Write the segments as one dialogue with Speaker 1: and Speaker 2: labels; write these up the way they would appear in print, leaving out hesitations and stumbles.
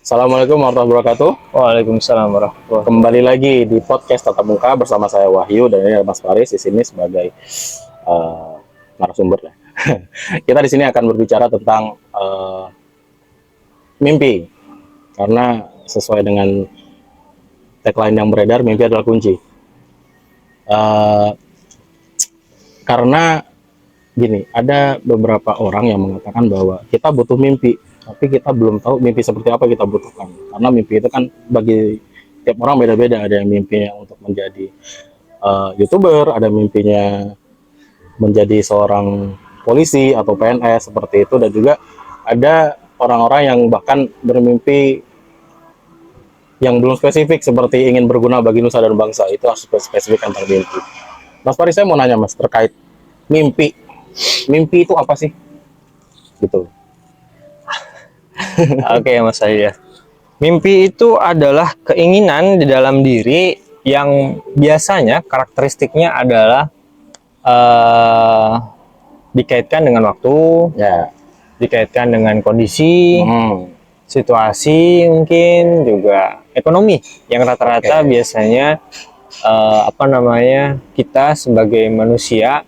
Speaker 1: Assalamualaikum warahmatullahi wabarakatuh.
Speaker 2: Waalaikumsalam warahmatullahi wabarakatuh.
Speaker 1: Kembali lagi di podcast Tatap Muka bersama saya Wahyu dan ini ada Mas Faris di sini sebagai narasumber. Kita di sini akan berbicara tentang mimpi, karena sesuai dengan tagline yang beredar, mimpi adalah kunci. Karena gini, ada beberapa orang yang mengatakan bahwa kita butuh mimpi, tapi kita belum tahu mimpi seperti apa kita butuhkan. Karena mimpi itu kan bagi tiap orang beda-beda. Ada yang mimpinya untuk menjadi YouTuber, ada mimpinya menjadi seorang polisi atau PNS seperti itu, dan juga ada orang-orang yang bahkan bermimpi yang belum spesifik seperti ingin berguna bagi nusa dan bangsa. Itu harus spesifik tentang mimpi. Mas Faris, saya mau nanya Mas terkait mimpi. Mimpi itu apa sih? Gitu.
Speaker 2: Oke, Mas saya. Mimpi itu adalah keinginan di dalam diri yang biasanya karakteristiknya adalah dikaitkan dengan waktu,
Speaker 1: Ya.
Speaker 2: dikaitkan dengan kondisi, situasi, mungkin juga ekonomi yang rata-rata biasanya kita sebagai manusia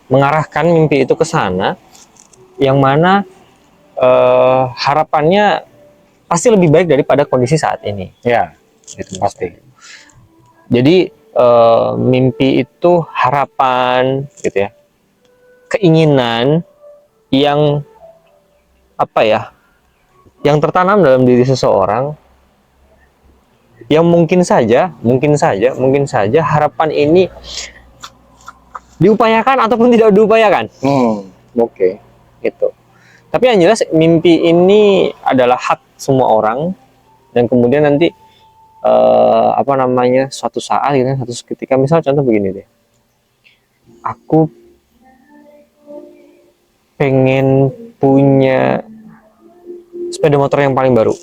Speaker 2: mengarahkan mimpi itu ke sana, yang mana harapannya pasti lebih baik daripada kondisi saat ini.
Speaker 1: Ya,
Speaker 2: Gitu,
Speaker 1: pasti.
Speaker 2: Jadi mimpi itu harapan, gitu ya, keinginan yang yang tertanam dalam diri seseorang, yang mungkin saja harapan ini diupayakan ataupun tidak diupayakan.
Speaker 1: Oke.
Speaker 2: Gitu. Tapi yang jelas mimpi ini adalah hak semua orang, dan kemudian nanti suatu saat gitu, suatu ketika, misal contoh begini deh, aku pengen punya sepeda motor yang paling baru.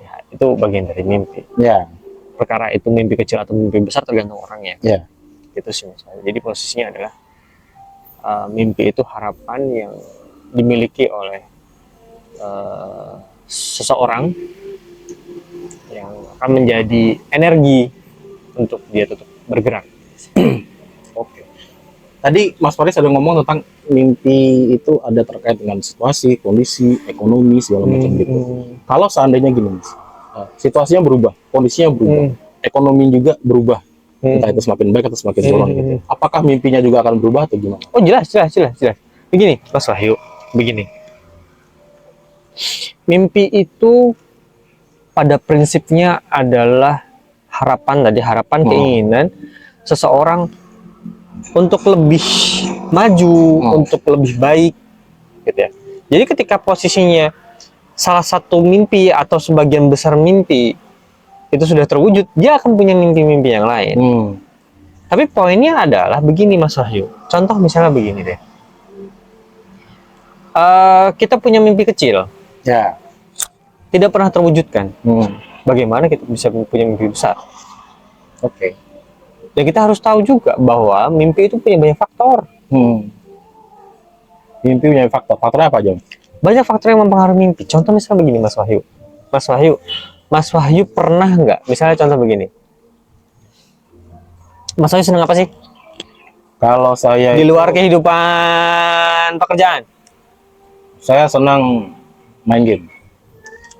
Speaker 2: Ya, itu bagian dari mimpi.
Speaker 1: Ya.
Speaker 2: Perkara itu mimpi kecil atau mimpi besar tergantung orangnya.
Speaker 1: Ya.
Speaker 2: Gitu sih misalnya. Jadi posisinya adalah mimpi itu harapan yang dimiliki oleh seseorang yang akan menjadi energi untuk dia tetap bergerak.
Speaker 1: Oke. Tadi Mas Faris ada ngomong tentang mimpi itu ada terkait dengan situasi, kondisi, ekonomi, segala macam gitu. Kalau seandainya gini Mas, situasinya berubah, kondisinya berubah, ekonomi juga berubah, entah itu semakin baik atau semakin turun gitu. Apakah mimpinya juga akan berubah atau gimana?
Speaker 2: Oh, jelas. Begini, Mas Wahyu, begini. Mimpi itu pada prinsipnya adalah harapan keinginan seseorang untuk lebih maju, untuk lebih baik, gitu ya. Jadi ketika posisinya salah satu mimpi atau sebagian besar mimpi itu sudah terwujud, dia akan punya mimpi-mimpi yang lain. Tapi poinnya adalah begini Mas Wahyu. Contoh misalnya begini deh. Kita punya mimpi kecil.
Speaker 1: Ya.
Speaker 2: Tidak pernah terwujudkan. Bagaimana kita bisa punya mimpi besar?
Speaker 1: Oke.
Speaker 2: Dan kita harus tahu juga bahwa mimpi itu punya banyak faktor.
Speaker 1: Mimpi punya faktor. Faktornya apa aja?
Speaker 2: Banyak faktor yang mempengaruhi mimpi. Contoh misalnya begini Mas Wahyu. Mas Wahyu pernah nggak? Misalnya contoh begini. Mas Wahyu senang apa sih?
Speaker 1: Kalau saya
Speaker 2: Di luar kehidupan pekerjaan.
Speaker 1: Saya senang main game,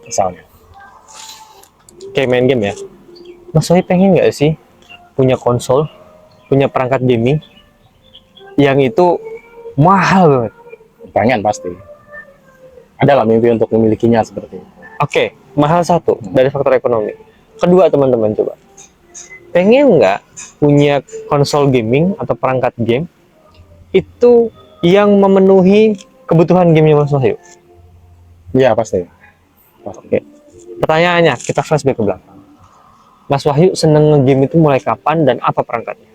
Speaker 1: misalnya.
Speaker 2: Kayak main game ya. Mas Wahyu pengen nggak sih punya konsol, punya perangkat gaming yang itu mahal banget?
Speaker 1: Pengen pasti. Ada lah mimpi untuk memilikinya seperti itu.
Speaker 2: Oke, mahal satu dari faktor ekonomi. Kedua, teman-teman coba, pengen nggak punya konsol gaming atau perangkat game itu yang memenuhi kebutuhan gamenya Mas Wahyu?
Speaker 1: Iya pasti.
Speaker 2: Oke. Pertanyaannya, kita flashback ke belakang. Mas Wahyu seneng nge-game itu mulai kapan dan apa perangkatnya?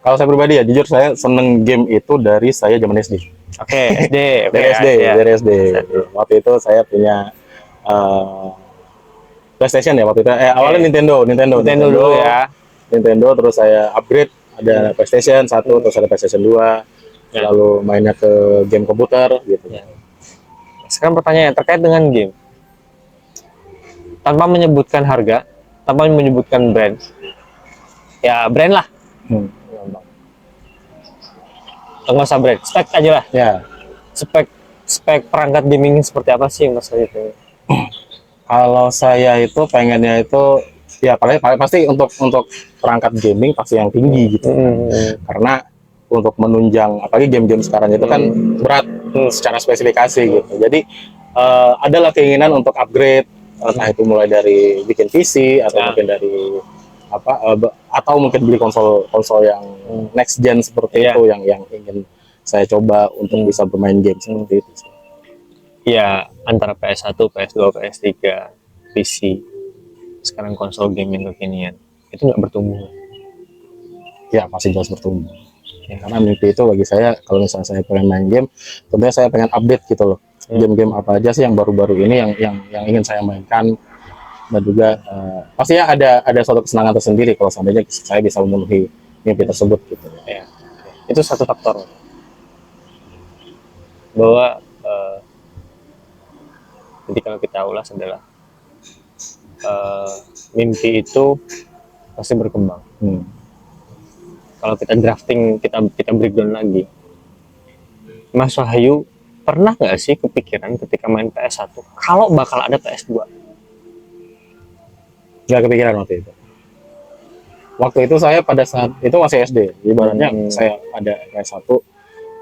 Speaker 1: Kalau saya pribadi ya, jujur saya seneng game itu dari saya zaman SD.
Speaker 2: Oke, SD.
Speaker 1: Dari SD. Waktu itu saya punya PlayStation ya waktu itu. Awalnya Nintendo
Speaker 2: dulu ya.
Speaker 1: Nintendo, terus saya upgrade, ada PlayStation 1, terus ada PlayStation 2, lalu mainnya ke game komputer gitu.
Speaker 2: sekarang pertanyaannya terkait dengan game. Tanpa menyebutkan harga, tanpa menyebutkan brand. Ya brand lah.
Speaker 1: Hmm.
Speaker 2: Nggak usah brand, spek aja lah.
Speaker 1: Ya,
Speaker 2: Spek perangkat gaming seperti apa sih Mas Wahyu pengen?
Speaker 1: kalau saya itu pengennya itu ya paling pasti untuk perangkat gaming pasti yang tinggi gitu kan. Karena untuk menunjang apalagi game-game sekarang itu kan berat secara spesifikasi gitu. Jadi adalah keinginan untuk upgrade entah itu mulai dari bikin PC atau mungkin dari atau mungkin beli konsol yang next gen seperti itu yang ingin saya coba untuk bisa bermain game seperti itu.
Speaker 2: Ya antara PS1, PS2, PS3, PC, sekarang konsol gaming kekinian itu nggak bertumbuh.
Speaker 1: Ya pasti jelas bertumbuh. Ya, karena mimpi itu bagi saya kalau misalnya saya pengen main game, tentunya saya pengen update gitu loh. Game-game apa aja sih yang baru-baru ini yang ingin saya mainkan, dan juga pastinya ada suatu kesenangan tersendiri kalau seandainya saya bisa memenuhi mimpi tersebut gitu.
Speaker 2: Ya. Itu satu faktor bahwa jadi kalau kita ulas adalah mimpi itu pasti berkembang. Kalau kita drafting, kita breakdown lagi, Mas Wahyu pernah nggak sih kepikiran ketika main PS1 kalau bakal ada PS2?
Speaker 1: Nggak kepikiran waktu itu. Waktu itu saya pada saat itu masih SD, ibaratnya saya ada PS1,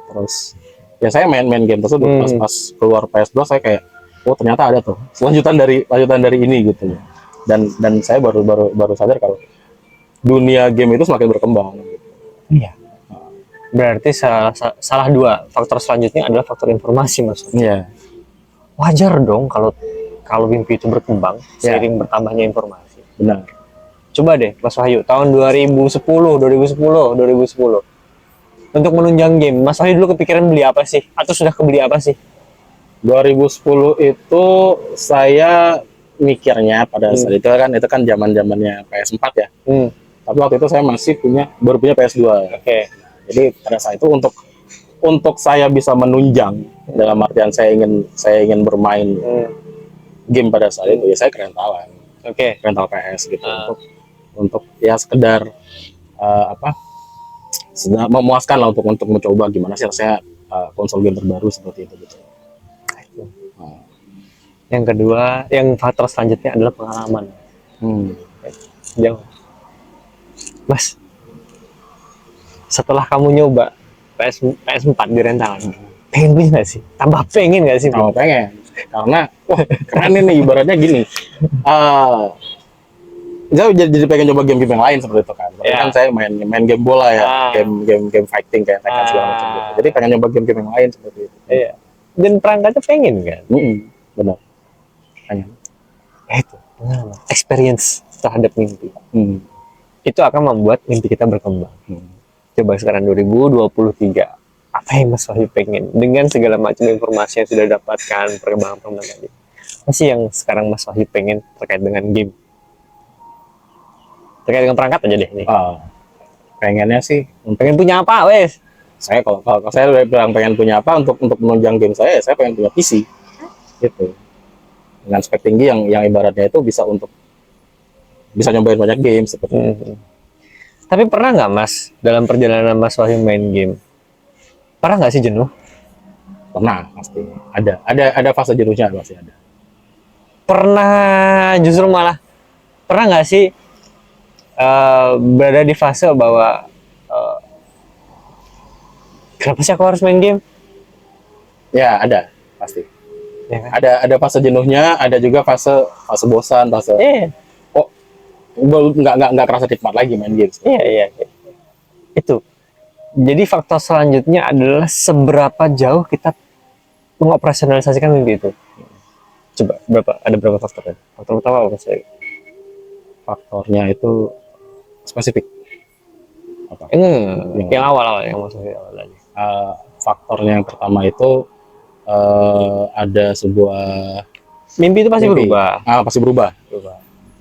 Speaker 1: terus ya saya main game tersebut. Pas keluar PS2 saya kayak, oh ternyata ada tuh lanjutan dari ini gitu. Dan saya baru sadar kalau dunia game itu semakin berkembang.
Speaker 2: Iya. Berarti salah dua faktor selanjutnya adalah faktor informasi, Mas.
Speaker 1: Iya.
Speaker 2: Wajar dong kalau mimpi itu berkembang seiring bertambahnya informasi.
Speaker 1: Benar.
Speaker 2: Coba deh Mas Wahyu tahun 2010 untuk menunjang game, Mas Wahyu dulu kepikiran beli apa sih? Atau sudah kebeli apa sih?
Speaker 1: 2010 itu saya mikirnya pada saat itu kan zamannya PS4 ya. Tapi waktu itu saya baru punya PS2.
Speaker 2: Oke.
Speaker 1: Jadi pada saat itu untuk saya bisa menunjang dalam artian saya ingin bermain game pada saat itu ya saya rentalan.
Speaker 2: Oke.
Speaker 1: Rental PS gitu untuk ya sekedar memuaskan lah untuk mencoba gimana sih rasanya konsol game terbaru seperti itu gitu.
Speaker 2: Yang kedua, yang faktor selanjutnya adalah pengalaman. Jauh. Mas, setelah kamu nyoba PS4 di rental, pengen punya nggak sih? Tambah pengen nggak sih?
Speaker 1: Tambah pengen. Karena wah keren ini ibaratnya gini. Saya jadi pengen coba game yang lain seperti itu kan. Kan saya main game bola ya, game fighting kayak Tekken segala macam gitu. Jadi pengen nyoba game yang lain seperti itu.
Speaker 2: Iya. Dan perangkatnya pengen kan?
Speaker 1: Benar. Pengen.
Speaker 2: Itu pengalaman, experience terhadap mimpi. Itu akan membuat mimpi kita berkembang. Coba sekarang 2023, apa yang Mas Wahyu pengen dengan segala macam informasi yang sudah dapatkan, perkembangan tadi? Apa sih yang sekarang Mas Wahyu pengen terkait dengan game? Terkait dengan perangkat aja deh nih.
Speaker 1: Pengennya sih
Speaker 2: pengen punya apa, wes?
Speaker 1: Saya kalau saya udah bilang pengen punya apa untuk menunjang game saya pengen punya PC. Gitu. Dengan spek tinggi yang ibaratnya itu bisa nyobain banyak game seperti itu.
Speaker 2: Tapi pernah nggak Mas dalam perjalanan Mas Wahyu main game, pernah nggak sih jenuh?
Speaker 1: Pernah, pasti ada fase jenuhnya pasti ada.
Speaker 2: Pernah justru malah pernah nggak sih berada di fase bahwa kenapa sih aku harus main game?
Speaker 1: Ya ada pasti.
Speaker 2: Ya kan?
Speaker 1: Ada fase jenuhnya, ada juga fase bosan, nggak kerasa nikmat lagi main game.
Speaker 2: Iya. Itu. Jadi faktor selanjutnya adalah seberapa jauh kita mengoperasionalisasikan mimpi itu. Coba ada berapa faktornya? Faktor pertama apa sih?
Speaker 1: Faktornya itu spesifik. Apa?
Speaker 2: Yang awal yang maksudnya awal tadi.
Speaker 1: Faktornya yang pertama itu ada sebuah
Speaker 2: mimpi itu pasti berubah.
Speaker 1: Pasti berubah.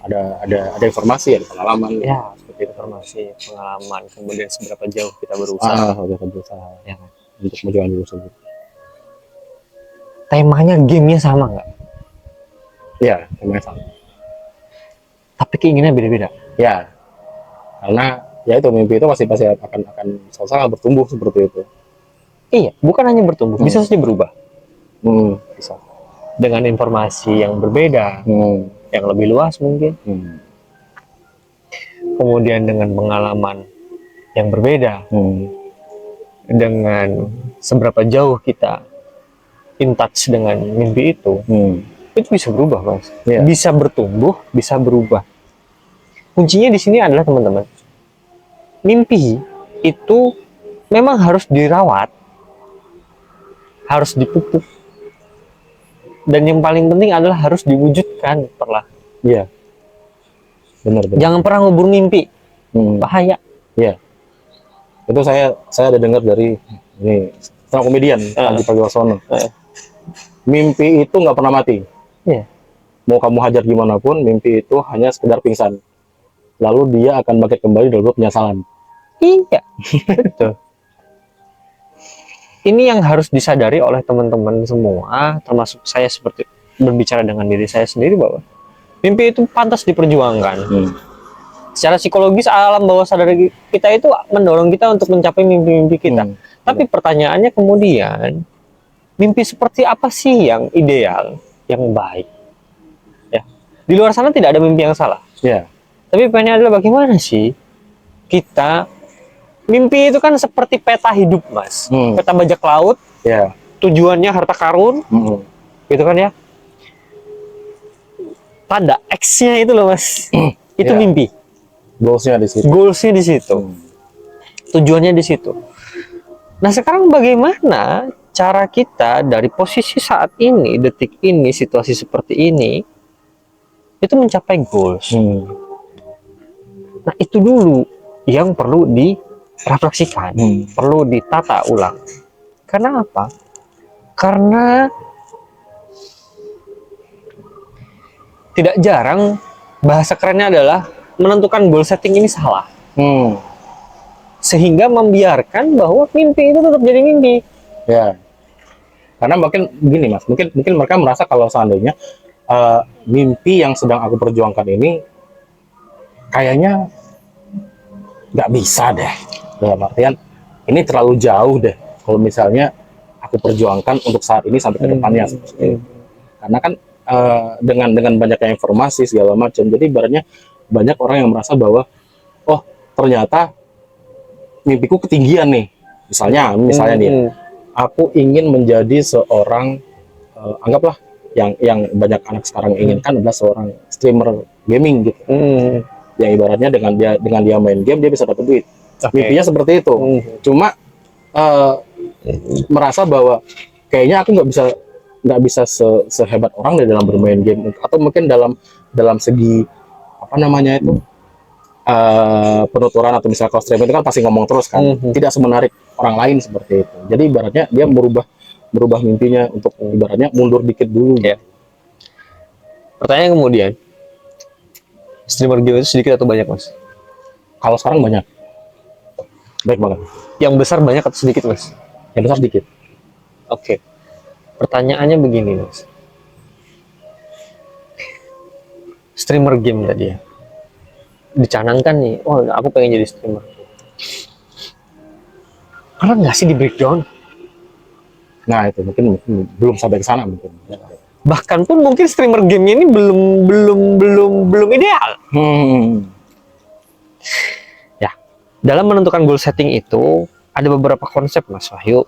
Speaker 1: Ada informasi, ada pengalaman.
Speaker 2: Ya, seperti informasi, pengalaman, kemudian seberapa jauh kita berusaha.
Speaker 1: Ya kan? Untuk menjalani tersebut.
Speaker 2: temanya gamenya sama nggak?
Speaker 1: Ya, emang sama.
Speaker 2: Tapi keinginannya beda-beda.
Speaker 1: Ya, karena ya itu mimpi itu pasti pasti akan sangat bertumbuh seperti itu.
Speaker 2: Iya, bukan hanya bertumbuh, bisa saja berubah
Speaker 1: Bisa.
Speaker 2: dengan informasi yang berbeda, yang lebih luas mungkin. Kemudian dengan pengalaman yang berbeda, dengan seberapa jauh kita in touch dengan mimpi itu bisa berubah, Mas.
Speaker 1: Iya.
Speaker 2: Bisa bertumbuh, bisa berubah. Kuncinya di sini adalah teman-teman, mimpi itu memang harus dirawat, harus dipupuk, dan yang paling penting adalah harus diwujudkan perlahan.
Speaker 1: Iya. Benar.
Speaker 2: Jangan pernah ngubur mimpi, bahaya.
Speaker 1: Iya. Itu saya ada dengar dari ini stand komedian Panji Pragiwaksono. Mimpi itu nggak pernah mati.
Speaker 2: Iya.
Speaker 1: Mau kamu hajar gimana pun, mimpi itu hanya sekedar pingsan. Lalu dia akan bangkit kembali dalam penyesalan.
Speaker 2: Iya, betul. Ini yang harus disadari oleh teman-teman semua, termasuk saya seperti berbicara dengan diri saya sendiri bahwa mimpi itu pantas diperjuangkan. Secara psikologis alam bawah sadar kita itu mendorong kita untuk mencapai mimpi-mimpi kita. Tapi pertanyaannya kemudian, mimpi seperti apa sih yang ideal, yang baik? Ya, di luar sana tidak ada mimpi yang salah.
Speaker 1: Ya.
Speaker 2: Tapi pertanyaannya adalah bagaimana sih kita, mimpi itu kan seperti peta hidup, Mas. Peta bajak laut.
Speaker 1: Ya.
Speaker 2: Tujuannya harta karun, gitu kan ya. Pada X-nya itu loh, Mas. Itu
Speaker 1: Ya.
Speaker 2: mimpi.
Speaker 1: Goalsnya di situ.
Speaker 2: Goalsnya di situ. Tujuannya di situ. Nah, sekarang bagaimana cara kita dari posisi saat ini, detik ini, situasi seperti ini, itu mencapai goals. Nah, itu dulu yang perlu direfleksikan, perlu ditata ulang. Karena apa? Karena tidak jarang bahasa kerennya adalah menentukan goal setting ini salah. Sehingga membiarkan bahwa mimpi itu tetap jadi mimpi.
Speaker 1: Ya. Karena mungkin begini, Mas, mungkin mereka merasa kalau seandainya mimpi yang sedang aku perjuangkan ini kayaknya nggak bisa deh, dalam artian ini terlalu jauh deh kalau misalnya aku perjuangkan untuk saat ini sampai ke depannya. Karena kan dengan banyaknya informasi segala macam, jadi ibaratnya banyak orang yang merasa bahwa oh ternyata mimpiku ketinggian nih, misalnya nih, aku ingin menjadi seorang anggaplah yang banyak anak sekarang inginkan adalah seorang streamer gaming gitu. Yang ibaratnya dengan dia main game dia bisa dapat duit. Mimpinya seperti itu. Cuma merasa bahwa kayaknya aku nggak bisa sehebat orang di dalam bermain game, atau mungkin dalam segi apa namanya itu penuturan, atau misalnya kalau streamer itu kan pasti ngomong terus kan, tidak semenarik orang lain seperti itu. Jadi ibaratnya dia merubah mimpinya untuk ibaratnya mundur dikit dulu.
Speaker 2: Ya. Pertanyaan kemudian, streamer game itu sedikit atau banyak, Mas?
Speaker 1: Kalau sekarang banyak, baik banget.
Speaker 2: Yang besar banyak atau sedikit, Mas?
Speaker 1: Yang besar sedikit.
Speaker 2: Oke. Pertanyaannya begini, Mas. Streamer game tadi ya, dicanangkan nih, oh aku pengen jadi streamer. Karena nggak sih di breakdown?
Speaker 1: Nah itu mungkin belum sampai ke sana mungkin.
Speaker 2: Bahkan pun mungkin streamer gamenya ini belum ideal. Ya, dalam menentukan goal setting itu ada beberapa konsep, Mas Wahyu,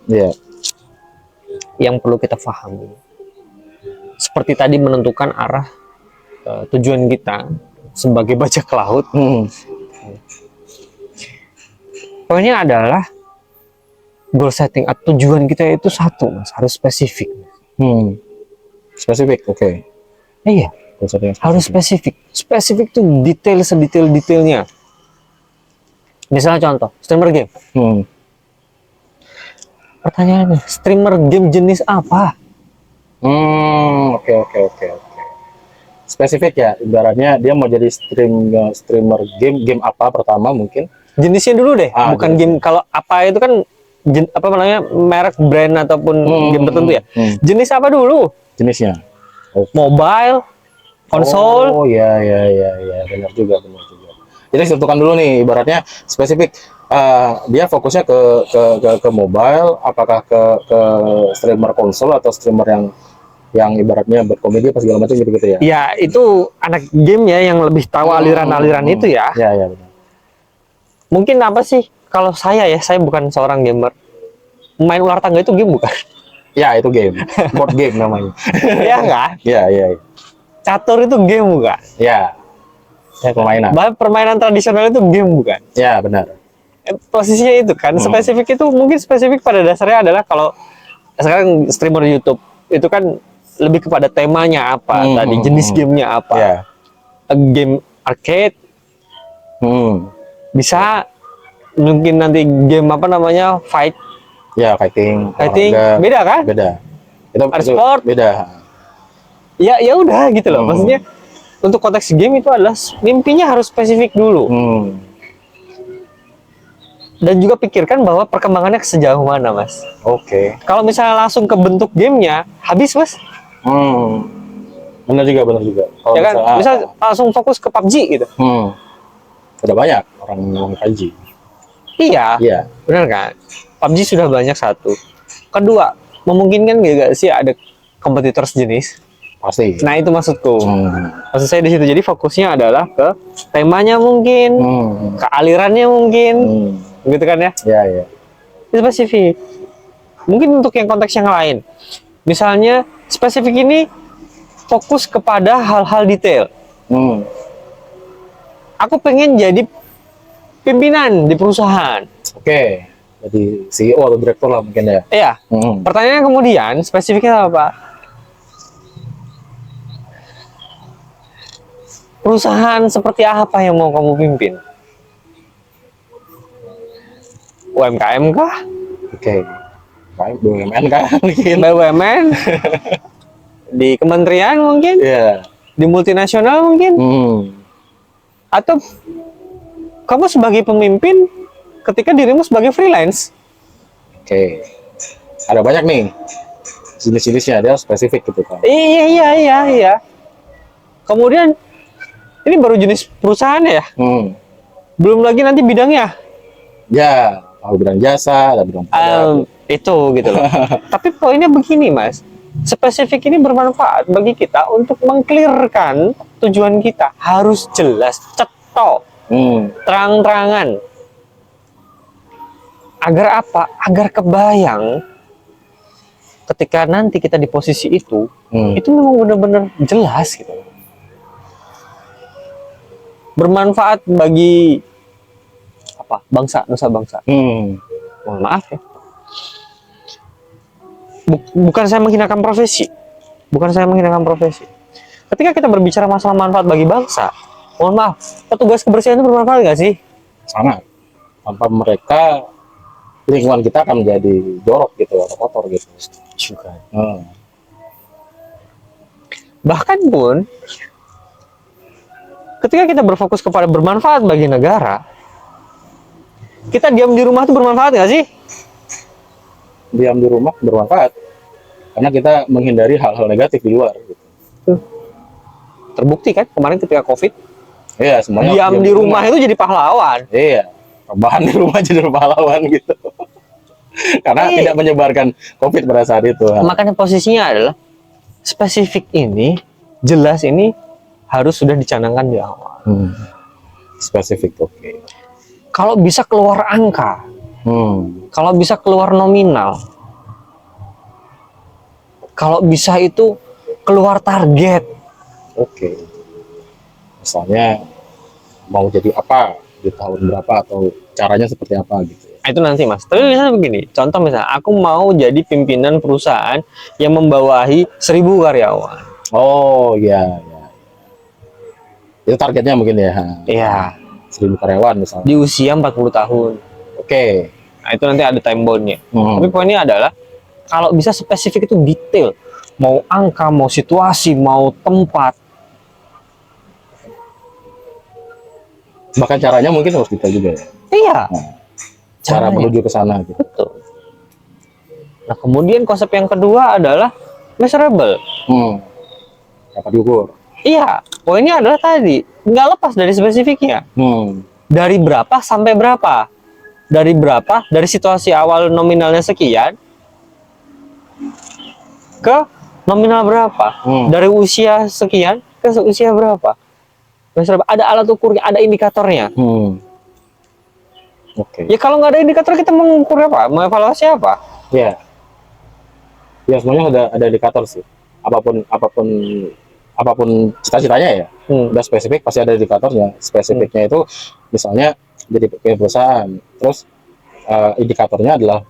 Speaker 2: yang perlu kita pahami. Seperti tadi menentukan arah tujuan kita sebagai bajak laut. Poinnya adalah goal setting atau tujuan kita itu satu, Mas, harus spesifik.
Speaker 1: Spesifik, oke.
Speaker 2: Iya, harus spesifik. Spesifik tuh detail sedetail-detailnya. Misalnya contoh, streamer game. Pertanyaannya, streamer game jenis apa?
Speaker 1: Oke. Spesifik ya, ibaratnya dia mau jadi streamer game apa pertama mungkin.
Speaker 2: Jenisnya dulu deh, bukan game. Kalau apa itu kan apa namanya, merek brand ataupun game tertentu ya. Jenis apa dulu?
Speaker 1: Jenisnya.
Speaker 2: Mobile, konsol.
Speaker 1: Oh ya benar juga benar juga. Jadi tentukan dulu nih ibaratnya spesifik dia fokusnya ke mobile, apakah ke streamer konsol atau streamer yang ibaratnya berkomedi apa segala macam gitu ya.
Speaker 2: Ya, itu anak game ya yang lebih tahu aliran-aliran itu ya.
Speaker 1: Ya benar.
Speaker 2: Mungkin apa sih, kalau saya bukan seorang gamer. Main ular tangga itu game bukan?
Speaker 1: Ya itu game, board game namanya.
Speaker 2: Ya kan?
Speaker 1: Ya.
Speaker 2: Catur itu game bukan?
Speaker 1: Ya. Permainan.
Speaker 2: Bahkan permainan tradisional itu game bukan?
Speaker 1: Ya benar.
Speaker 2: Posisinya itu kan, spesifik itu mungkin spesifik pada dasarnya adalah kalau sekarang streamer YouTube itu kan lebih kepada temanya apa tadi, jenis gamenya apa.
Speaker 1: Ya.
Speaker 2: Game arcade, bisa mungkin nanti game apa namanya, fight.
Speaker 1: Ya fighting olahraga.
Speaker 2: Beda kan?
Speaker 1: Beda. Itu
Speaker 2: sport.
Speaker 1: beda.
Speaker 2: Ya udah gitu loh. Maksudnya untuk konteks game itu adalah mimpinya harus spesifik dulu. Dan juga pikirkan bahwa perkembangannya sejauh mana, Mas.
Speaker 1: Oke.
Speaker 2: Kalau misalnya langsung ke bentuk gamenya, habis, Mas.
Speaker 1: Benar juga. Kalau
Speaker 2: Ya kan, bisa langsung fokus ke PUBG gitu.
Speaker 1: Udah banyak orang ngomong PUBG.
Speaker 2: Iya. Benar kan? PUBG sudah banyak, satu. Kedua, memungkinkan gak sih ada kompetitor sejenis?
Speaker 1: Pasti.
Speaker 2: Nah, itu maksudku. Maksud saya di situ. Jadi fokusnya adalah ke temanya mungkin, ke alirannya mungkin, gitu kan ya?
Speaker 1: Ya.
Speaker 2: Itu spesifik. Mungkin untuk yang konteks yang lain, misalnya spesifik ini fokus kepada hal-hal detail. Aku pengen jadi pimpinan di perusahaan.
Speaker 1: Oke. Jadi CEO atau direktur lah mungkin ya.
Speaker 2: Iya. Pertanyaannya kemudian spesifiknya apa? Perusahaan seperti apa yang mau kamu pimpin? UMKM kah?
Speaker 1: Oke. BUMN kan mungkin.
Speaker 2: BUMN? Di kementerian mungkin?
Speaker 1: Iya.
Speaker 2: Di multinasional mungkin? Atau kamu sebagai pemimpin ketika dirimu sebagai freelance?
Speaker 1: Oke. Ada banyak nih jenis-jenisnya, dia spesifik gitu kan.
Speaker 2: Iya. Kemudian ini baru jenis perusahaan ya? Belum lagi nanti bidangnya.
Speaker 1: Ya, ada bidang jasa, ada bidang produk.
Speaker 2: Itu gitu loh. Tapi poinnya begini, Mas. Spesifik ini bermanfaat bagi kita untuk mengklirkan tujuan kita. Harus jelas, cetok, terang-terangan. Agar apa? Agar kebayang ketika nanti kita di posisi itu memang benar-benar jelas gitu. Bermanfaat bagi apa? Bangsa, nusa bangsa. Mohon maaf ya. Bukan saya menghinakan profesi. Ketika kita berbicara masalah manfaat bagi bangsa, mohon maaf, petugas kebersihan itu bermanfaat nggak sih?
Speaker 1: Sangat. Tanpa mereka, lingkungan kita akan menjadi jorok gitu atau kotor gitu.
Speaker 2: Juga. Bahkan pun, ketika kita berfokus kepada bermanfaat bagi negara, kita diam di rumah itu bermanfaat nggak sih?
Speaker 1: Diam di rumah bermanfaat karena kita menghindari hal-hal negatif di luar gitu.
Speaker 2: Terbukti kan kemarin ketika COVID,
Speaker 1: Iya, semuanya
Speaker 2: diam di rumah itu jadi pahlawan.
Speaker 1: Iya, rebahan di rumah jadi pahlawan gitu. Karena tidak menyebarkan COVID pada saat itu.
Speaker 2: Makanya posisinya adalah spesifik ini, jelas ini harus sudah dicanangkan di awal.
Speaker 1: Spesifik, oke.
Speaker 2: Kalau bisa keluar angka, kalau bisa keluar nominal, kalau bisa itu keluar target.
Speaker 1: Oke. Misalnya mau jadi apa di tahun berapa atau caranya seperti apa gitu.
Speaker 2: Itu nanti, Mas. Tapi misalnya begini, contoh misalnya aku mau jadi pimpinan perusahaan yang membawahi 1.000 karyawan.
Speaker 1: Oh iya. Itu targetnya mungkin ya.
Speaker 2: Iya.
Speaker 1: 1.000 karyawan misalnya.
Speaker 2: Di usia 40 tahun.
Speaker 1: Oke.
Speaker 2: Nah, itu nanti ada time bound-nya. Tapi poinnya adalah kalau bisa spesifik itu detail. Mau angka, mau situasi, mau tempat.
Speaker 1: Bahkan caranya mungkin harus detail juga ya.
Speaker 2: Iya.
Speaker 1: Cara menuju ke sana gitu.
Speaker 2: Betul. Nah, kemudian konsep yang kedua adalah measurable.
Speaker 1: Dapat diukur.
Speaker 2: Iya, poinnya adalah tadi nggak lepas dari spesifiknya. Dari berapa sampai berapa? Dari berapa? Dari situasi awal nominalnya sekian ke nominal berapa? Dari usia sekian ke usia berapa? Measurable. Ada alat ukurnya, ada indikatornya.
Speaker 1: Oke.
Speaker 2: Ya kalau nggak ada indikator kita mengukur apa? Mengevaluasi apa?
Speaker 1: Ya. Ya semuanya ada indikator sih. Apapun cita-citanya ya. Udah spesifik pasti ada indikatornya. Spesifiknya itu misalnya jadi perusahaan. Terus indikatornya adalah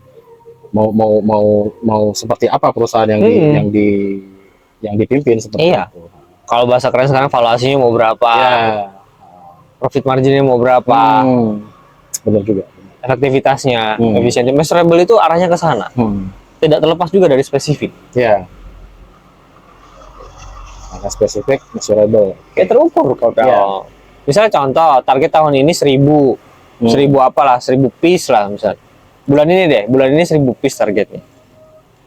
Speaker 1: mau seperti apa perusahaan yang dipimpin seperti itu.
Speaker 2: Kalau bahasa keren sekarang valuasinya mau berapa? Profit marginnya mau berapa?
Speaker 1: Benar juga.
Speaker 2: Efektivitasnya, efisiensi. Measurable itu arahnya ke sana. Tidak terlepas juga dari spesifik.
Speaker 1: Ya. Angka spesifik, measurable.
Speaker 2: Kayak terukur kalau. Misalnya contoh, target tahun ini 1000. 1000 apalah, 1000 piece lah misalnya. Bulan ini 1000 piece targetnya.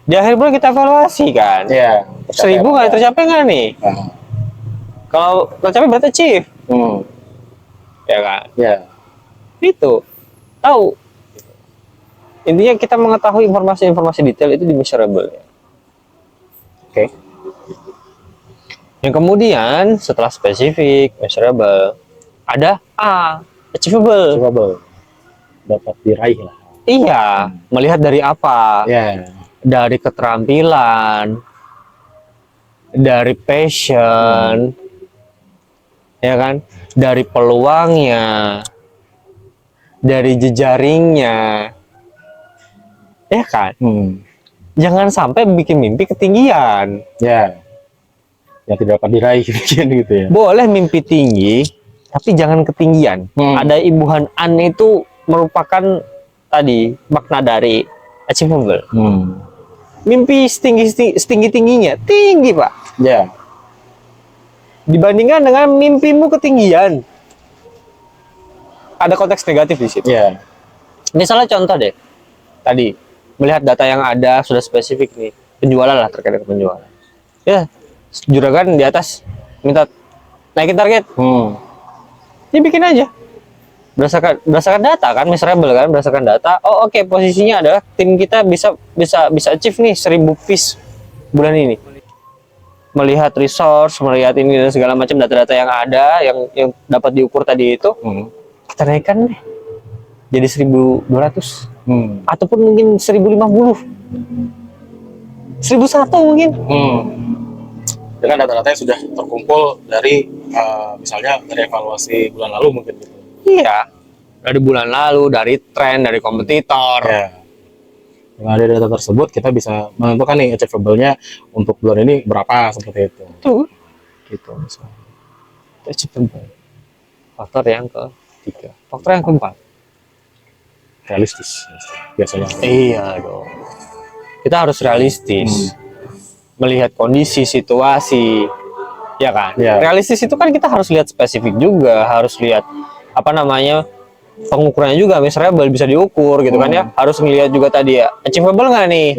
Speaker 2: Di akhir bulan kita evaluasi kan. 1000 nggak tercapai nggak nih? Kalau tercapai berarti achieve. Ya kan? Itu. Tahu. Intinya kita mengetahui informasi-informasi detail itu di measurable.
Speaker 1: Oke.
Speaker 2: Yang kemudian setelah spesifik, measurable, ada achievable.
Speaker 1: Dapat diraih lah.
Speaker 2: Iya, melihat dari apa? Dari keterampilan, dari passion, ya kan? Dari peluangnya, dari jejaringnya, ya kan? Jangan sampai bikin mimpi ketinggian.
Speaker 1: Yang tidak dapat diraih gitu ya.
Speaker 2: Boleh mimpi tinggi, tapi jangan ketinggian. Ada imbuhan an itu merupakan tadi makna dari achievable. Mimpi setinggi-tingginya, tinggi Pak. Dibandingkan dengan mimpimu ketinggian. Ada konteks negatif di situ. Misalnya contoh deh, tadi melihat data yang ada sudah spesifik nih, penjualan lah terkait dengan penjualan. Ya, juragan di atas minta naikin target. Ya bikin aja. Berdasarkan data kan, measurable kan, berdasarkan data. Oh oke, posisinya adalah tim kita bisa achieve nih 1000 piece bulan ini. Melihat resource, melihat ini dan segala macam data-data yang ada yang dapat diukur tadi itu, kita naikkan deh jadi 1200. Ataupun mungkin 1050. 1001 mungkin.
Speaker 1: Dengan data-data yang sudah terkumpul dari misalnya dari evaluasi bulan lalu mungkin gitu.
Speaker 2: Iya, dari bulan lalu, dari tren, dari kompetitor.
Speaker 1: Dengan ada data tersebut kita bisa menentukan nih achievable-nya untuk bulan ini berapa seperti itu. Gitu misalnya.
Speaker 2: Achievable. Faktor yang ketiga. Faktor yang keempat,
Speaker 1: realistis biasanya.
Speaker 2: Iya dong. Kita harus realistis. Melihat kondisi, situasi, ya kan? Realistis itu kan kita harus lihat spesifik juga, harus lihat apa namanya pengukurannya juga, measurable bisa diukur gitu kan ya. Harus ngelihat juga tadi ya, achievable nggak nih?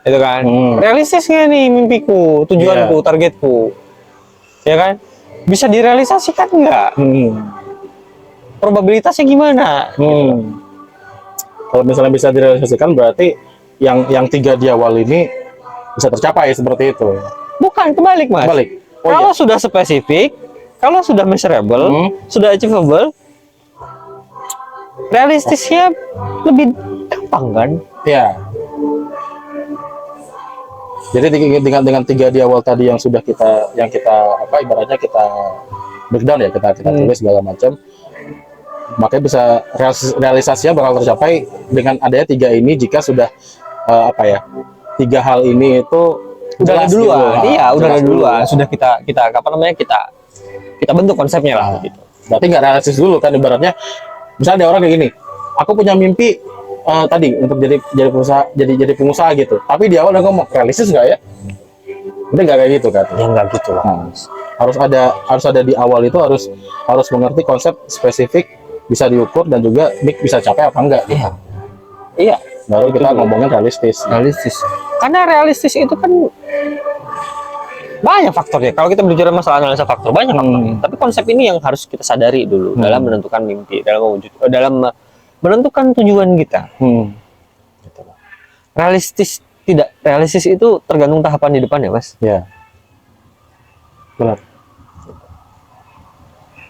Speaker 2: Itu kan? Realistis nggak nih mimpiku, tujuanku, targetku, ya kan? Bisa direalisasikan nggak? Probabilitasnya gimana?
Speaker 1: Kalau misalnya bisa direalisasikan berarti yang 3 di awal ini bisa tercapai seperti itu.
Speaker 2: Bukan, kebalik Mas. Kalau sudah spesifik, kalau sudah measurable, sudah achievable, realistisnya lebih gampang kan?
Speaker 1: Jadi dengan 3 di awal tadi yang sudah kita ibaratnya kita breakdown ya, kita tulis segala macam, makanya bisa realisasinya bakal tercapai dengan adanya 3 ini jika sudah 3 hal ini itu
Speaker 2: udah duluan. Udah duluan. Sudah kita bentuk konsepnya lah gitu.
Speaker 1: Berarti nggak realistis dulu kan, ibaratnya misalnya ada orang kayak gini, aku punya mimpi tadi untuk jadi pengusaha gitu, tapi di awal udah ngomong realistis nggak ya? Itu nggak kayak gitu kan?
Speaker 2: Ya nggak gitu lah.
Speaker 1: Harus ada di awal itu, harus mengerti konsep spesifik, bisa diukur dan juga bisa capai apa enggak.
Speaker 2: Iya.
Speaker 1: baru kita ngomongin realistis.
Speaker 2: Realistis. Karena realistis itu kan banyak faktornya. Kalau kita berbicara masalah analisa faktor, banyak faktornya. Tapi konsep ini yang harus kita sadari dulu dalam menentukan mimpi, dalam menentukan tujuan kita. Gitu. Realistis tidak realistis itu tergantung tahapan di depan ya, Mas.
Speaker 1: Ya. Benar.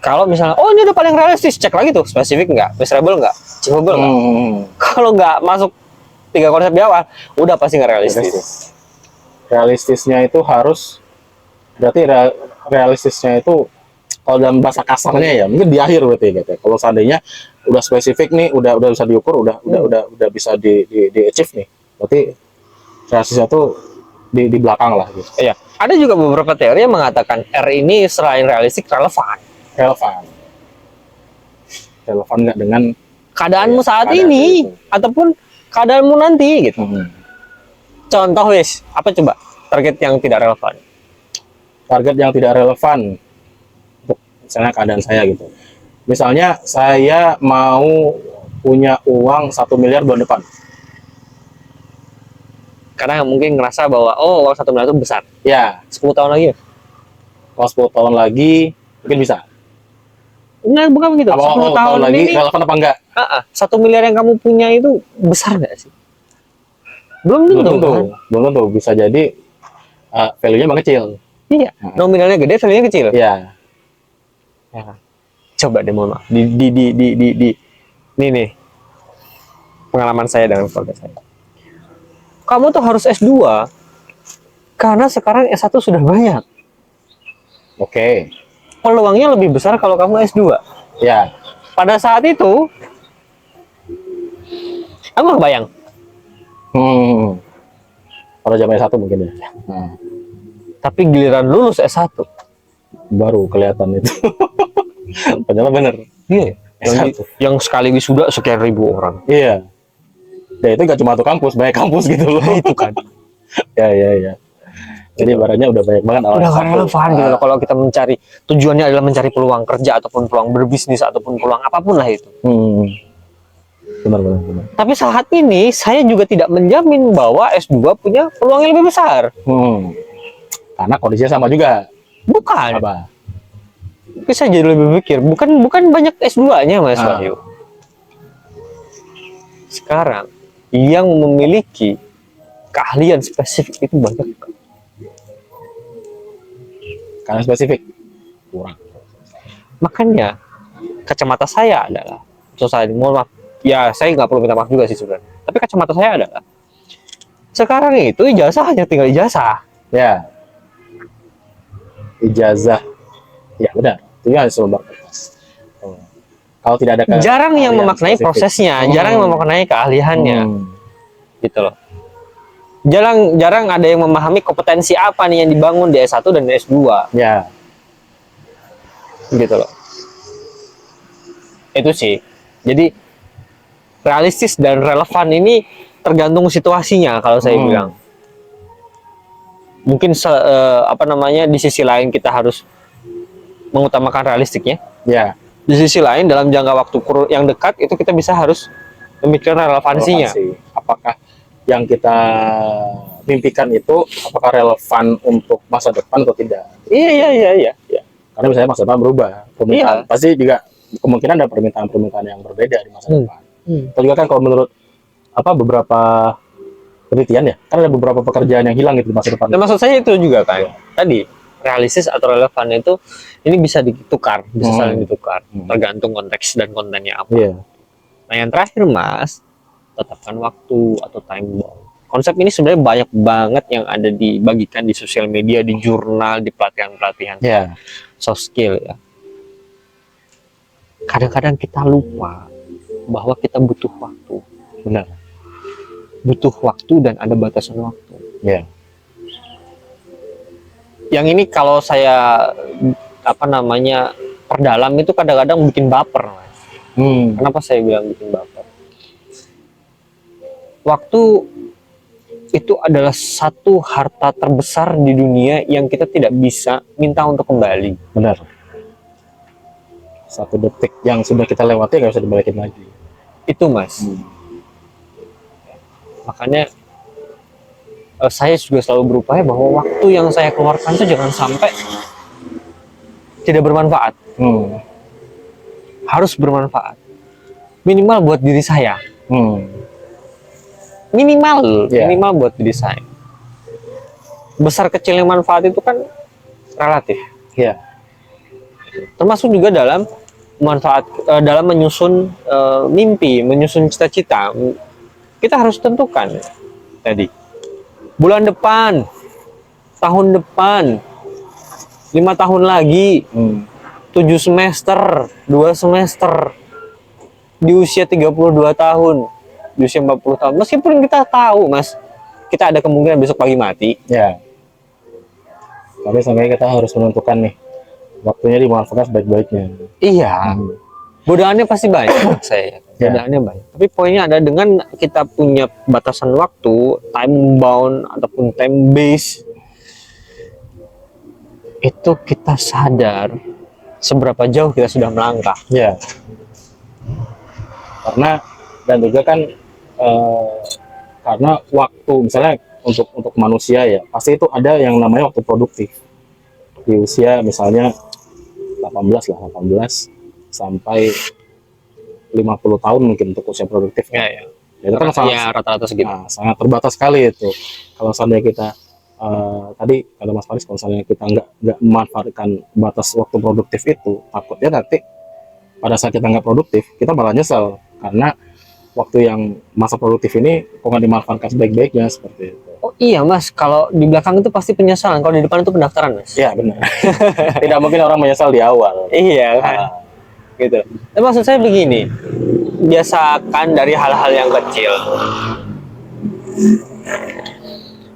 Speaker 2: Kalau misalnya, oh ini udah paling realistis, cek lagi tuh, spesifik nggak, measurable nggak, achievable nggak. Kalau nggak masuk 3 konsep di awal, udah pasti nggak realistis.
Speaker 1: Realistisnya itu harus, berarti realistisnya itu kalau dalam bahasa kasarnya ya, mungkin di akhir berarti gitu. Kalau seandainya udah spesifik nih, udah bisa diukur, udah bisa di achieve nih, berarti realistisnya tuh di belakang lah gitu.
Speaker 2: Iya, ada juga beberapa teori yang mengatakan R ini selain realistik
Speaker 1: Relevan nggak dengan
Speaker 2: keadaanmu saat
Speaker 1: keadaan
Speaker 2: ini
Speaker 1: itu.
Speaker 2: ataupun keadaanmu nanti gitu. Contoh wis, apa coba target yang tidak relevan?
Speaker 1: Target yang tidak relevan untuk misalnya keadaan saya gitu. Misalnya saya mau punya uang 1 miliar bulan depan.
Speaker 2: Karena mungkin ngerasa bahwa oh uang 1 miliar itu besar.
Speaker 1: Ya,
Speaker 2: 10 tahun lagi.
Speaker 1: kalau 10 tahun lagi mungkin bisa.
Speaker 2: Enggak, bukan begitu.
Speaker 1: Apa
Speaker 2: 10 tahun
Speaker 1: lagi
Speaker 2: ini
Speaker 1: relevan apa enggak?
Speaker 2: 1 miliar yang kamu punya itu besar nggak sih? Belum tentu. Kan?
Speaker 1: Belum tentu. Bisa jadi value-nya mengecil.
Speaker 2: Iya. Nominalnya gede, value-nya kecil.
Speaker 1: Iya.
Speaker 2: Ya. Coba deh, mohon maaf. Ini nih pengalaman saya dengan keluarga saya. Kamu tuh harus S2 karena sekarang S1 sudah banyak.
Speaker 1: Oke.
Speaker 2: Peluangnya lebih besar kalau kamu S2.
Speaker 1: Ya.
Speaker 2: Pada saat itu, aku nggak kebayang.
Speaker 1: Kalau zaman S1 mungkin ya.
Speaker 2: Tapi giliran lulus S1,
Speaker 1: baru kelihatan itu. Padahal bener.
Speaker 2: iya.
Speaker 1: S1.
Speaker 2: Yang sekali wisuda sekian ribu orang.
Speaker 1: Iya. Ya itu gak cuma satu kampus, banyak kampus gitu loh.
Speaker 2: Itu kan.
Speaker 1: Ya. Jadi barangnya udah banyak banget.
Speaker 2: Udah gak relevan gitu loh kalau kita mencari, tujuannya adalah mencari peluang kerja ataupun peluang berbisnis ataupun peluang apapun lah itu.
Speaker 1: Benar.
Speaker 2: Tapi saat ini saya juga tidak menjamin bahwa S2 punya peluang yang lebih besar.
Speaker 1: Karena kondisinya sama juga.
Speaker 2: Bukan.
Speaker 1: Apa?
Speaker 2: Tapi saya jadi lebih pikir, bukan banyak S2-nya Mas Wahyu. Sekarang yang memiliki keahlian spesifik itu banyak.
Speaker 1: Karena spesifik kurang.
Speaker 2: Makanya kacamata saya adalah, mohon maaf, ya saya nggak perlu minta maaf juga sih sebenarnya. Tapi kacamata saya adalah, sekarang itu ijazah hanya tinggal ijazah.
Speaker 1: Ya. Ijazah. Ya benar. Itu hanya selembar kertas. Kalau tidak ada
Speaker 2: Jarang yang memaknai
Speaker 1: spesifik.
Speaker 2: prosesnya, jarang yang memaknai keahliannya, gitu loh. Jarang ada yang memahami kompetensi apa nih yang dibangun di S1 dan S2.
Speaker 1: Ya.
Speaker 2: Gitu loh. Itu sih. Jadi realistis dan relevan ini tergantung situasinya kalau saya bilang. Mungkin di sisi lain kita harus mengutamakan realistiknya.
Speaker 1: Ya.
Speaker 2: Di sisi lain dalam jangka waktu yang dekat itu kita bisa harus memikirkan relevansinya.
Speaker 1: Apakah yang kita mimpikan itu apakah relevan untuk masa depan atau tidak?
Speaker 2: Iya.
Speaker 1: Karena misalnya masa depan berubah, permintaan pasti juga kemungkinan ada permintaan yang berbeda di masa depan. Atau juga kan kalau menurut beberapa penelitian ya, kan ada beberapa pekerjaan yang hilang gitu di masa depan.
Speaker 2: Dan maksud saya itu juga kan, tadi realistis atau relevan itu ini bisa ditukar, bisa saling ditukar, tergantung konteks dan kontennya apa. Nah yang terakhir Mas, tetapkan waktu atau time bound. Konsep ini sebenarnya banyak banget yang ada dibagikan di sosial media, di jurnal, di pelatihan-pelatihan soft skill ya. Kadang-kadang kita lupa bahwa kita butuh waktu.
Speaker 1: Benar.
Speaker 2: Butuh waktu dan ada batasan waktu. Yang ini kalau saya perdalam itu kadang-kadang bikin baper. Kenapa saya bilang bikin baper? Waktu itu adalah satu harta terbesar di dunia yang kita tidak bisa minta untuk kembali.
Speaker 1: Benar. 1 detik yang sudah kita lewati nggak bisa dibalikin lagi.
Speaker 2: Itu Mas. Makanya saya juga selalu berupaya bahwa waktu yang saya keluarkan itu jangan sampai tidak bermanfaat. Harus bermanfaat. Minimal buat diri saya. Minimal buat diri saya. Besar kecilnya manfaat itu kan relatif. Termasuk juga dalam manfaat dalam menyusun mimpi, menyusun cita-cita. Kita harus tentukan tadi bulan depan, tahun depan, 5 tahun lagi, 7 semester, 2 semester, di usia 32 tahun, di usia 40 tahun. Meskipun kita tahu, Mas, kita ada kemungkinan besok pagi mati.
Speaker 1: Tapi sebenarnya kita harus menentukan nih, waktunya dimanfaatkan sebaik-baiknya.
Speaker 2: Iya. Godaannya pasti banyak saya. Godaannya banyak. Tapi poinnya ada dengan kita punya batasan waktu, time bound ataupun time base, itu kita sadar seberapa jauh kita sudah melangkah.
Speaker 1: Karena dan juga kan karena waktu misalnya untuk manusia ya pasti itu ada yang namanya waktu produktif di usia misalnya 18 sampai 50 tahun mungkin untuk usia produktif. Itu kan
Speaker 2: rata-rata segitu.
Speaker 1: Sangat terbatas sekali itu. Kalau seandainya kita tadi kata Mas Faris, kalau misalnya kita nggak memanfaatkan batas waktu produktif itu, takutnya nanti pada saat kita nggak produktif, kita malah nyesel karena waktu yang masa produktif ini kok nggak dimanfaatkan sebaik-baiknya seperti itu.
Speaker 2: Oh iya, Mas, kalau di belakang itu pasti penyesalan, kalau di depan itu pendaftaran, Mas.
Speaker 1: Iya benar. Tidak mungkin orang menyesal di awal.
Speaker 2: Iya kan, gitu. Tapi maksud saya begini, biasakan dari hal-hal yang kecil.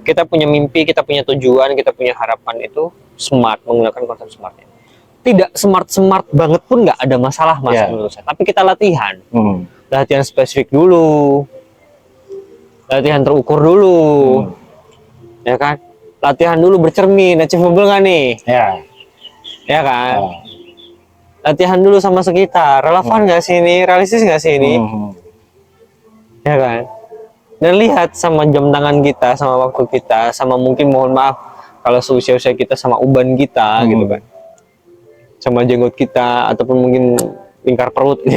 Speaker 2: Kita punya mimpi, kita punya tujuan, kita punya harapan itu smart, menggunakan konsep smartnya. Tidak smart banget pun nggak ada masalah, Mas, menurut saya. Tapi kita latihan. Latihan spesifik dulu, latihan terukur dulu, ya kan? Latihan dulu bercermin, achievable nggak nih? Ya kan? Latihan dulu sama sekitar, relevan nggak sih ini, realistis nggak sih ini? Ya kan? Dan lihat sama jam tangan kita, sama waktu kita, sama mungkin mohon maaf kalau seusia-usia kita sama uban kita, gitu kan? Sama jenggot kita ataupun mungkin lingkar perut, gitu.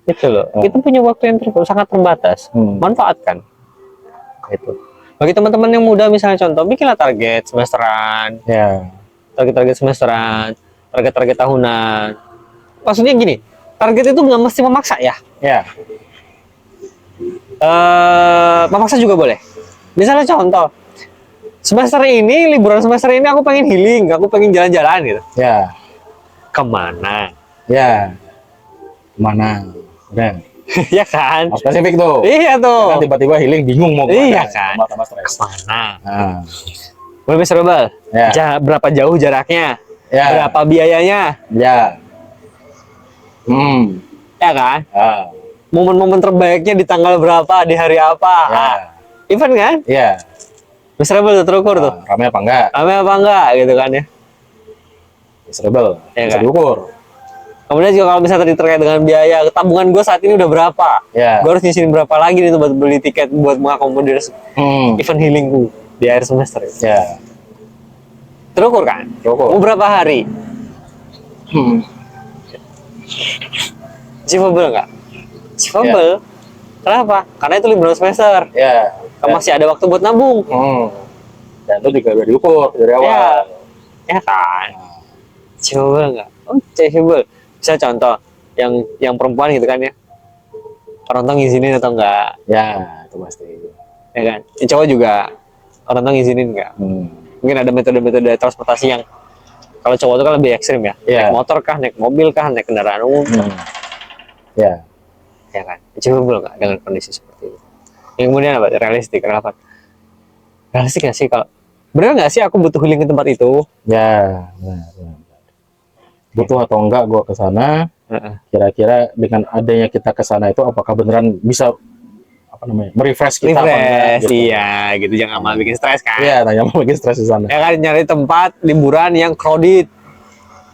Speaker 2: Itu loh, kita punya waktu yang sangat terbatas. Manfaatkan itu. Bagi teman-teman yang muda misalnya contoh, bikinlah target semesteran, target semesteran, target tahunan. Maksudnya gini, target itu nggak mesti memaksa ya. Memaksa juga boleh. Misalnya contoh, semester ini, liburan semester ini aku pengen healing, aku pengen jalan-jalan gitu. Kemana?
Speaker 1: Kemana?
Speaker 2: Ya kan?
Speaker 1: Spesifik tuh.
Speaker 2: Iya tuh.
Speaker 1: Kan tiba-tiba healing bingung mau kemana.
Speaker 2: Iya kan?
Speaker 1: Kemana?
Speaker 2: Boleh miserable. Berapa jauh jaraknya? Berapa biayanya? Ya kan? Momen-momen terbaiknya di tanggal berapa? Di hari apa? Event kan? Miserable tuh, terukur tuh.
Speaker 1: Ramai apa enggak?
Speaker 2: Ramai apa enggak gitu kan ya?
Speaker 1: Miserable. Bisa diukur.
Speaker 2: Kemudian juga kalau misalnya tadi terkait dengan biaya, tabungan gue saat ini udah berapa? Gue harus nyisihin berapa lagi nih tuh buat beli tiket buat mengakomodir event healing gue di akhir semester. Terukur kan? Mau berapa hari? Achievable nggak? Achievable. Kenapa? Karena itu liburan semester. Masih ada waktu buat nabung.
Speaker 1: Dan itu juga udah diukur dari awal.
Speaker 2: Ya kan? Achievable nggak? Oh, achievable. Bisa contoh yang perempuan gitu kan ya, orang tua ngizinin atau enggak? Itu pasti. Ya kan? Yang cowok juga orang tua ngizinin enggak? Mungkin ada metode-metode transportasi yang kalau cowok itu kan lebih ekstrim ya. Naik motor kah, naik mobil kah, naik kendaraan umum. Ya kan? Achievable nggak dengan kondisi seperti itu? Yang kemudian apa? Realistik, relevan. Realistik nggak sih kalau benar nggak sih aku butuh healing ke tempat itu? Benar.
Speaker 1: Butuh atau enggak gua ke sana, kira-kira dengan adanya kita ke sana itu apakah beneran bisa merefresh kita apa enggak,
Speaker 2: gitu. Gitu, jangan malah bikin stres kan.
Speaker 1: Jangan malah bikin stres di sana.
Speaker 2: Ya kan, nyari tempat liburan yang crowded.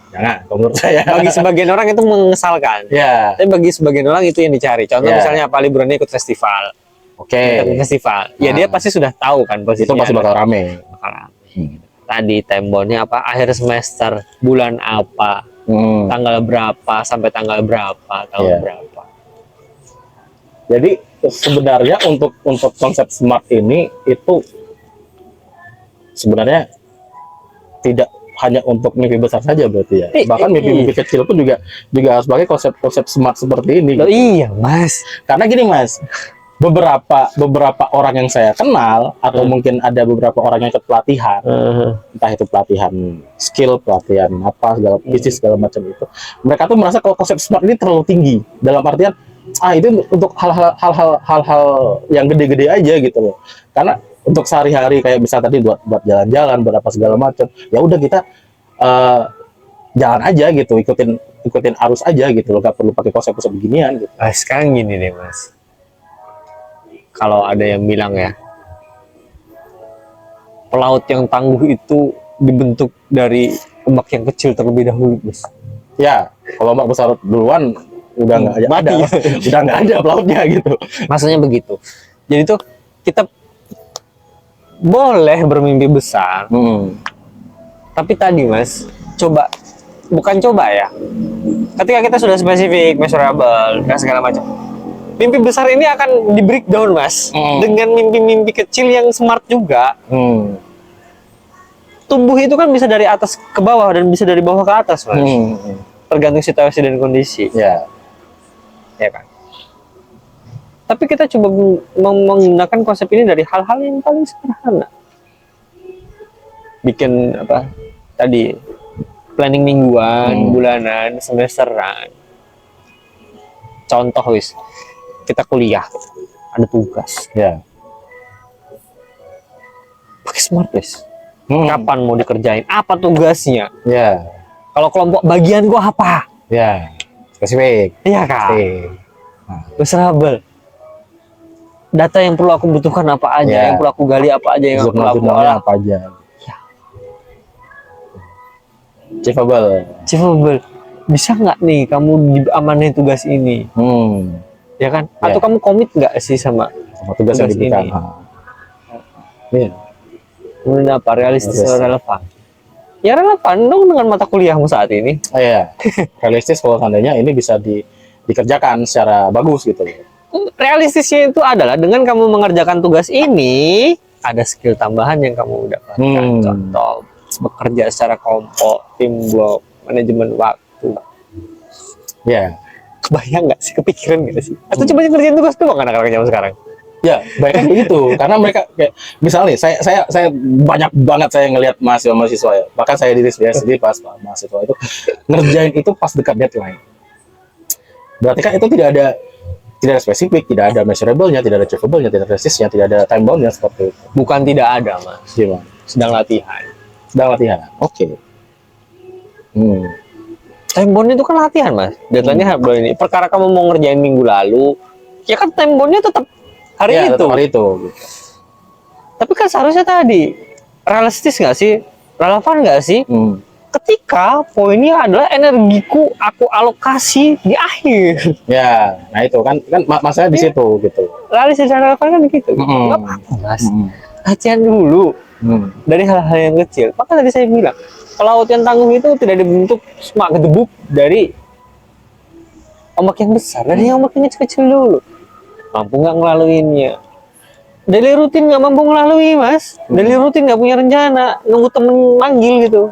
Speaker 1: Jangan, menurut saya.
Speaker 2: Bagi sebagian orang itu mengesalkan. Tapi bagi sebagian orang itu yang dicari. Contoh misalnya apa, liburannya ikut festival.
Speaker 1: Oke.
Speaker 2: festival. Ya
Speaker 1: Nah.
Speaker 2: dia pasti sudah tahu kan
Speaker 1: Itu
Speaker 2: posisinya.
Speaker 1: pasti bakal rame.
Speaker 2: bakal rame. Tadi timeline-nya apa? Akhir semester, bulan apa, tanggal berapa sampai tanggal berapa, tahun
Speaker 1: Iya.
Speaker 2: berapa.
Speaker 1: Jadi sebenarnya untuk konsep smart ini itu sebenarnya tidak hanya untuk mimpi besar saja berarti ya. Bahkan mimpi-mimpi kecil pun juga harus pakai konsep smart seperti ini.
Speaker 2: Loh, iya, Mas.
Speaker 1: Karena gini, Mas. Beberapa orang yang saya kenal atau mungkin ada beberapa orang yang ikut pelatihan, entah itu pelatihan skill, pelatihan apa segala bisnis segala macam itu. Mereka tuh merasa kalau konsep smart ini terlalu tinggi. Dalam artian itu untuk hal-hal yang gede-gede aja gitu loh. Karena untuk sehari-hari kayak bisa tadi buat jalan-jalan, buat apa segala macam. Ya udah kita jalan aja gitu, ikutin arus aja gitu loh, gak perlu pakai konsep-konsep beginian gitu.
Speaker 2: Nah, sekarang gini deh, Mas. Kalau ada yang bilang ya, pelaut yang tangguh itu dibentuk dari ombak yang kecil terlebih dahulu, Mas.
Speaker 1: Ya, kalau ombak besar duluan udah nggak ada, udah nggak ada pelautnya gitu.
Speaker 2: Maksudnya begitu. Jadi tuh kita boleh bermimpi besar, tapi tadi, Mas, bukan coba ya. Ketika kita sudah spesifik, measurable dan segala macam, mimpi besar ini akan di breakdown, Mas, dengan mimpi-mimpi kecil yang smart juga. Tumbuh itu kan bisa dari atas ke bawah dan bisa dari bawah ke atas, Mas. Tergantung situasi dan kondisi.
Speaker 1: Ya
Speaker 2: kan. Tapi kita coba menggunakan konsep ini dari hal-hal yang paling sederhana. Bikin apa? Tadi planning mingguan, bulanan, semesteran. Contoh wis, kita kuliah, ada tugas.
Speaker 1: Ya.
Speaker 2: Pakai smart wis. Kapan mau dikerjain? Apa tugasnya?
Speaker 1: Ya.
Speaker 2: Kalau kelompok bagian gua apa?
Speaker 1: Ya. Spesifik.
Speaker 2: Iya kan? Measurable. Data yang perlu aku butuhkan apa aja, yang perlu aku gali apa aja, yang perlu aku olah
Speaker 1: apa aja. Ya. Achievable.
Speaker 2: Bisa nggak nih kamu diamanahin tugas ini? Ya kan? Atau kamu komit nggak sih sama
Speaker 1: tugas yang diberikan? Iya.
Speaker 2: Kemudian apa? Realistis atau relevan? Ya relevan dong dengan mata kuliahmu saat ini.
Speaker 1: Iya. Realistis kalau seandainya ini bisa dikerjakan secara bagus gitu.
Speaker 2: Realistisnya itu adalah dengan kamu mengerjakan tugas ini, ada skill tambahan yang kamu dapatkan. Contoh, bekerja secara kelompok, teamwork, manajemen waktu.
Speaker 1: Ya.
Speaker 2: Kebayang nggak sih, kepikiran nggak sih? Atau cuma ngerjain tugas doang anak-anak zaman sekarang?
Speaker 1: Ya, banyak begitu. Karena mereka kayak misalnya nih, saya banyak banget saya ngelihat mahasiswa ya. Bahkan saya diri sendiri pas mahasiswa itu ngerjain itu pas dekat deadline. Berarti kan itu tidak ada spesifik, tidak ada measurable-nya, tidak ada achievable-nya, tidak ada resistnya, tidak ada time bound-nya seperti itu.
Speaker 2: Bukan tidak ada, Mas.
Speaker 1: Gimana?
Speaker 2: Sedang latihan.
Speaker 1: Oke.
Speaker 2: Time bound itu kan latihan, Mas. Deadline-nya bulan ini. Perkara kamu mau ngerjain minggu lalu, ya kan time bound-nya tetap hari itu.
Speaker 1: Hari itu. Gitu.
Speaker 2: Tapi kan seharusnya tadi realistis nggak sih? Relevan nggak sih? Ketika poinnya adalah energiku aku alokasi di akhir.
Speaker 1: Ya, nah itu kan masalah di situ gitu.
Speaker 2: Realistis dan relevan kan gitu. Nggak apa-apa, Mas. Latihan dulu dari hal-hal yang kecil. Maka tadi saya bilang, pelaut yang tangguh itu tidak dibentuk semak gedebuk dari ombak yang besar, dari ombak yang kecil-kecil dulu. Mampu nggak ngelaluinnya? Daily rutin nggak mampu ngelalui, Mas. Daily rutin nggak punya rencana, nunggu temen manggil gitu.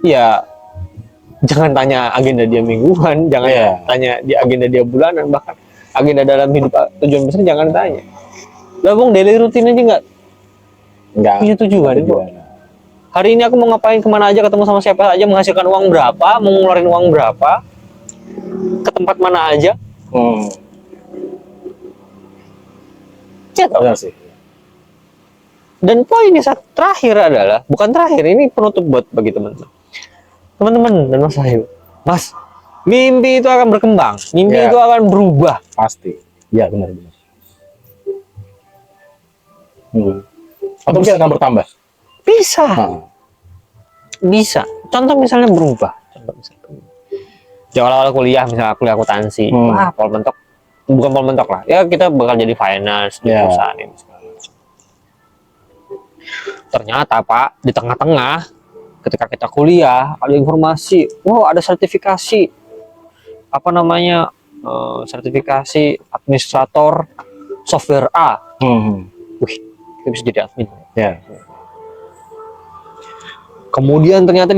Speaker 2: Ya, jangan tanya agenda dia mingguan, jangan tanya di agenda dia bulanan, bahkan agenda dalam hidup tujuan besar jangan tanya. Lah bang, daily rutin aja nggak punya tujuan. Hari ini aku mau ngapain, kemana aja, ketemu sama siapa aja, menghasilkan uang berapa, mau ngeluarin uang berapa, ke tempat mana aja.
Speaker 1: Benar sih.
Speaker 2: Dan poin yang terakhir adalah, bukan terakhir, ini penutup buat bagi teman-teman dan Mas Wahyu. Mas, mimpi itu akan berkembang, mimpi itu akan berubah.
Speaker 1: Pasti. Ya, benar-benar. Atau mungkin akan bertambah.
Speaker 2: Bisa. Bisa. Contoh misalnya berubah. Di awal-awal kuliah, misalnya kuliah akuntansi. Wah, pol mentok bukan pol mentok lah. Ya kita bakal jadi finance di
Speaker 1: Ya.
Speaker 2: perusahaan ini segala macam. Ternyata Pak, di tengah-tengah ketika kita kuliah ada informasi, wow ada sertifikasi apa namanya sertifikasi administrator software A. Wih, kita bisa jadi admin.
Speaker 1: Ya.
Speaker 2: Kemudian ternyata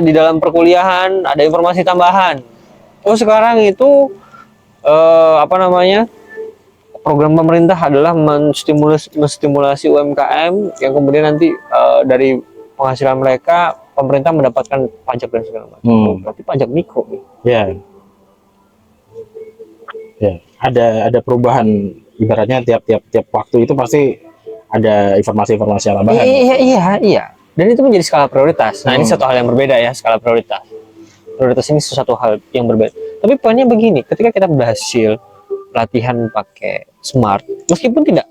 Speaker 2: di dalam perkuliahan ada informasi tambahan. Oh sekarang itu apa namanya program pemerintah adalah menstimulasi UMKM yang kemudian nanti dari penghasilan mereka pemerintah mendapatkan pajak dan segala macam. Berarti pajak mikro nih.
Speaker 1: Ya. Ya. Ada perubahan, ibaratnya tiap waktu itu pasti ada informasi-informasi tambahan.
Speaker 2: Iya. Dan itu menjadi skala prioritas. Nah, ini satu hal yang berbeda ya, skala prioritas. Prioritas ini sesuatu hal yang berbeda. Tapi poinnya begini, ketika kita berhasil latihan pakai smart, meskipun tidak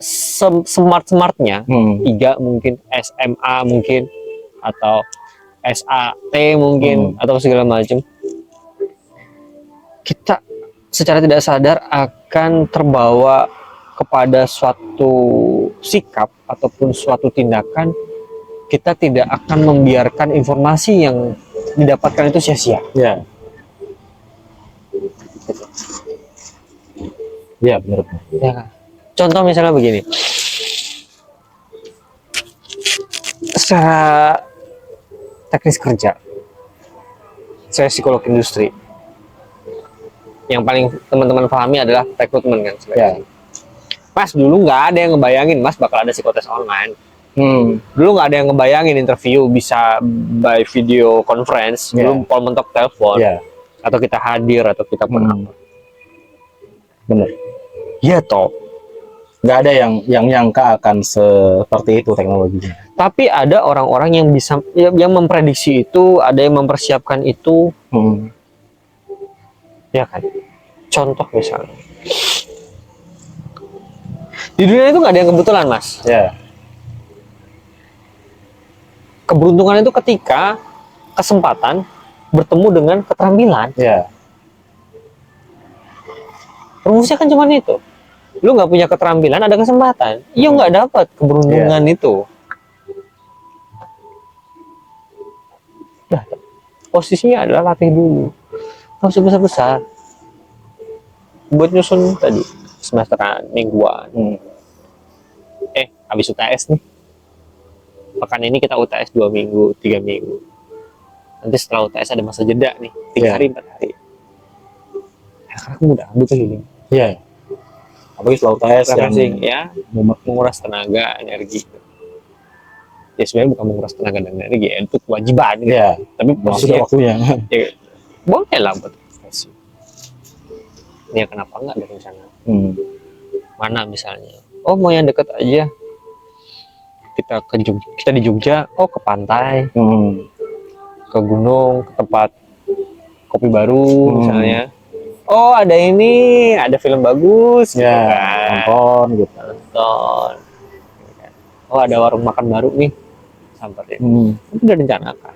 Speaker 2: smart-smartnya, 3 mungkin, SMA mungkin, atau SAT mungkin, atau segala macam, kita secara tidak sadar akan terbawa kepada suatu sikap ataupun suatu tindakan. Kita tidak akan membiarkan informasi yang didapatkan itu sia-sia.
Speaker 1: Ya. Ya, benar.
Speaker 2: Ya kan? Contoh misalnya begini. Secara teknis kerja, saya psikolog industri. Yang paling teman-teman pahami adalah rekrutmen kan.
Speaker 1: Ya.
Speaker 2: Mas, dulu nggak ada yang ngebayangin Mas bakal ada psikotes online. Dulu nggak ada yang ngebayangin interview bisa by video conference, belum pol mentok telepon, atau kita hadir atau kita pun apa.
Speaker 1: Bener.
Speaker 2: Iya toh.
Speaker 1: Nggak ada yang nyangka akan seperti itu teknologinya.
Speaker 2: Tapi ada orang-orang yang bisa yang memprediksi itu, ada yang mempersiapkan itu, ya kan. Contoh misalnya, di dunia itu nggak ada yang kebetulan Mas.
Speaker 1: Ya.
Speaker 2: Keberuntungan itu ketika kesempatan bertemu dengan keterampilan.
Speaker 1: Ya.
Speaker 2: Rumusnya kan cuma itu. Lu nggak punya keterampilan, ada kesempatan. Iya nggak dapat keberuntungan itu. Nah, posisinya adalah latih dulu. Nggak usah besar-besar. Buat nyusun tadi semesteran, mingguan. Habis UTS nih. Pekan ini kita UTS 2 minggu, 3 minggu. Nanti setelah UTS ada masa jeda nih, 3 hari, 4 hari. Karena mudah, butuh healing.
Speaker 1: Iya. Apalagi setelah UTS
Speaker 2: Refreshing, ya, menguras tenaga, energi. Ya sebenarnya bukan menguras tenaga dan energi, ya, itu kewajiban.
Speaker 1: Iya.
Speaker 2: Tapi
Speaker 1: Sudah
Speaker 2: posisinya,
Speaker 1: waktunya.
Speaker 2: ya, boleh lah buat refreshing. Ya kenapa enggak dari sana? Mana misalnya? Oh mau yang dekat aja. Kita ke Jogja, kita di Jogja, oh ke pantai, ke gunung, ke tempat kopi baru misalnya. Oh ada ini, ada film bagus,
Speaker 1: Ya,
Speaker 2: gitu kan.
Speaker 1: nonton gitu.
Speaker 2: Nonton. Oh ada warung makan baru nih, samperin. Itu udah rencanakan.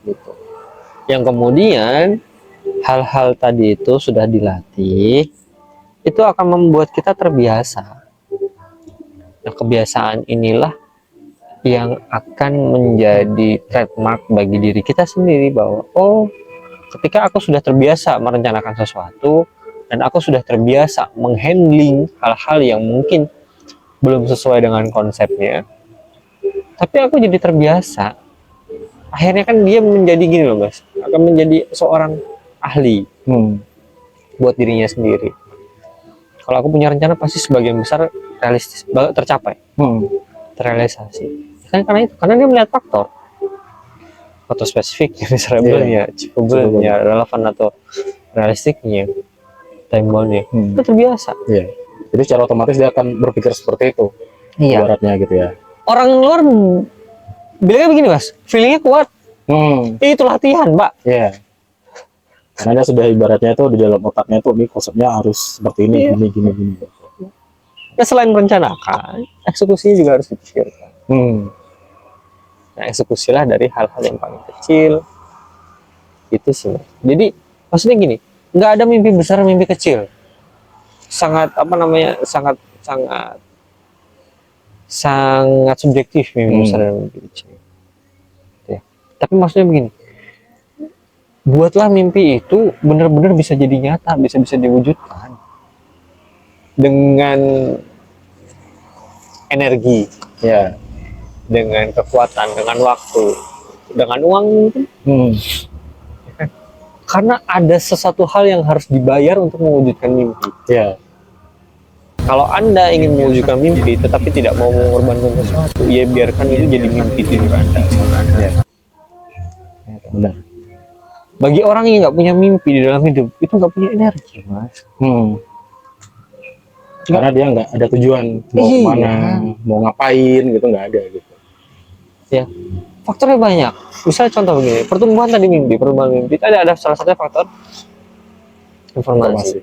Speaker 2: Gitu. Yang kemudian hal-hal tadi itu sudah dilatih, itu akan membuat kita terbiasa. Nah, kebiasaan inilah yang akan menjadi trademark bagi diri kita sendiri bahwa oh, ketika aku sudah terbiasa merencanakan sesuatu dan aku sudah terbiasa menghandling hal-hal yang mungkin belum sesuai dengan konsepnya, tapi aku jadi terbiasa. Akhirnya kan dia menjadi gini loh Mas, akan menjadi seorang ahli buat dirinya sendiri. Kalau aku punya rencana pasti sebagian besar realistis, tercapai, terrealisasi. Kan karena dia melihat faktor spesifik, miserable-nya, achievable-nya, relevan atau realistiknya, time bound-nya. Itu terbiasa.
Speaker 1: Iya. Jadi secara otomatis dia akan berpikir seperti itu.
Speaker 2: Iya.
Speaker 1: Ibaratnya gitu ya.
Speaker 2: Orang luar bilangnya begini Mas, feelingnya kuat. Itu latihan, Pak.
Speaker 1: Iya. Karena dia sudah ibaratnya itu di dalam otaknya itu ini konsepnya harus seperti ini, gini.
Speaker 2: Nah, selain merencanakan, eksekusinya juga harus dipikirkan. Nah, eksekusilah dari hal-hal yang paling kecil. Itu sih. Jadi, maksudnya gini, nggak ada mimpi besar, mimpi kecil. sangat apa namanya, sangat sangat sangat subjektif mimpi besar dan mimpi kecil. Ya. Tapi maksudnya begini, buatlah mimpi itu benar-benar bisa jadi nyata, bisa diwujudkan dengan energi,
Speaker 1: Ya.
Speaker 2: dengan kekuatan, dengan waktu, dengan uang mungkin. Karena ada sesuatu hal yang harus dibayar untuk mewujudkan mimpi.
Speaker 1: Ya.
Speaker 2: Kalau Anda ingin mewujudkan mimpi tetapi tidak mau mengorbankan sesuatu, ya biarkan itu jadi mimpi tidur Anda.
Speaker 1: Ya. Benar.
Speaker 2: Bagi orang yang nggak punya mimpi di dalam hidup, itu nggak punya energi, Mas.
Speaker 1: Karena dia nggak ada tujuan mau
Speaker 2: Iya.
Speaker 1: kemana, mau ngapain gitu, nggak ada gitu.
Speaker 2: Ya, faktornya banyak. Misalnya contoh begini, pertumbuhan tadi mimpi, pertumbuhan mimpi. Ada salah satu faktor informasi.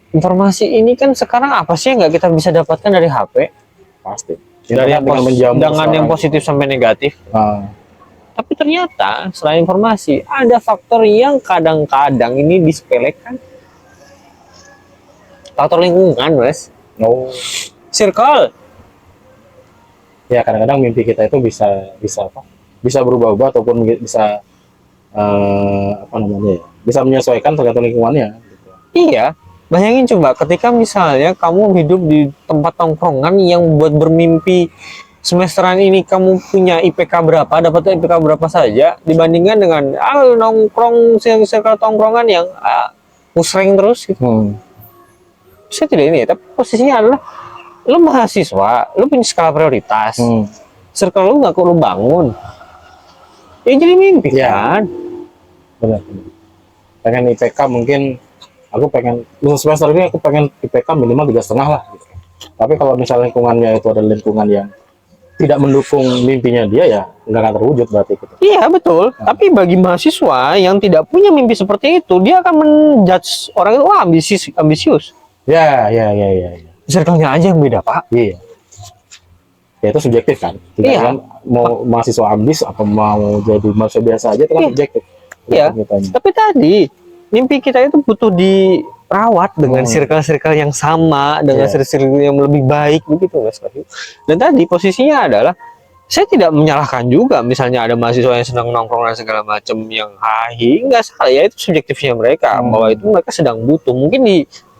Speaker 2: Informasi ini kan sekarang apa sih yang nggak kita bisa dapatkan dari HP?
Speaker 1: Pasti.
Speaker 2: Dari yang dengan yang
Speaker 1: sekarang.
Speaker 2: positif sampai negatif.
Speaker 1: Ah,
Speaker 2: Tapi ternyata selain informasi, ada faktor yang kadang-kadang ini disepelekan. Faktor lingkungan, Mas.
Speaker 1: no.
Speaker 2: Circle.
Speaker 1: Ya kadang-kadang mimpi kita itu bisa apa? Bisa berubah-ubah ataupun bisa apa namanya ya? Bisa menyesuaikan tergantung lingkungannya. Gitu.
Speaker 2: Iya. Bayangin coba ketika misalnya kamu hidup di tempat tongkrongan yang buat bermimpi semesteran ini kamu punya IPK berapa, dapat IPK berapa saja dibandingkan dengan nongkrong yang circle tongkrongan yang musreng terus gitu. Saya tidak ini, tapi posisinya adalah lu mahasiswa, lu punya skala prioritas, circle lu nggak perlu bangun, ya jadi mimpi kan.
Speaker 1: Benar. Pengen IPK mungkin aku pengen semester ini aku pengen IPK minimal 3,5 lah gitu. Tapi kalau misalnya lingkungannya itu adalah lingkungan yang tidak mendukung mimpinya dia, ya nggak akan terwujud berarti gitu.
Speaker 2: Iya betul. Tapi bagi mahasiswa yang tidak punya mimpi seperti itu, dia akan menjudge orang itu wah ambisius.
Speaker 1: Ya.
Speaker 2: Circle-nya aja yang beda, Pak.
Speaker 1: Iya. Ya itu subjektif kan. Tidak
Speaker 2: Iya.
Speaker 1: kan mau mahasiswa ambis apa mau jadi mahasiswa biasa aja itu kan
Speaker 2: Iya.
Speaker 1: subjektif.
Speaker 2: Iya.
Speaker 1: Kitanya.
Speaker 2: Tapi tadi mimpi kita itu butuh dirawat dengan circle-circle yang sama, dengan circle yang lebih baik begitu, Mas. Dan tadi posisinya adalah saya tidak menyalahkan juga misalnya ada mahasiswa yang senang nongkrong dan segala macam yang hahi, nggak salah ya, itu subjektifnya mereka bahwa itu mereka sedang butuh. Mungkin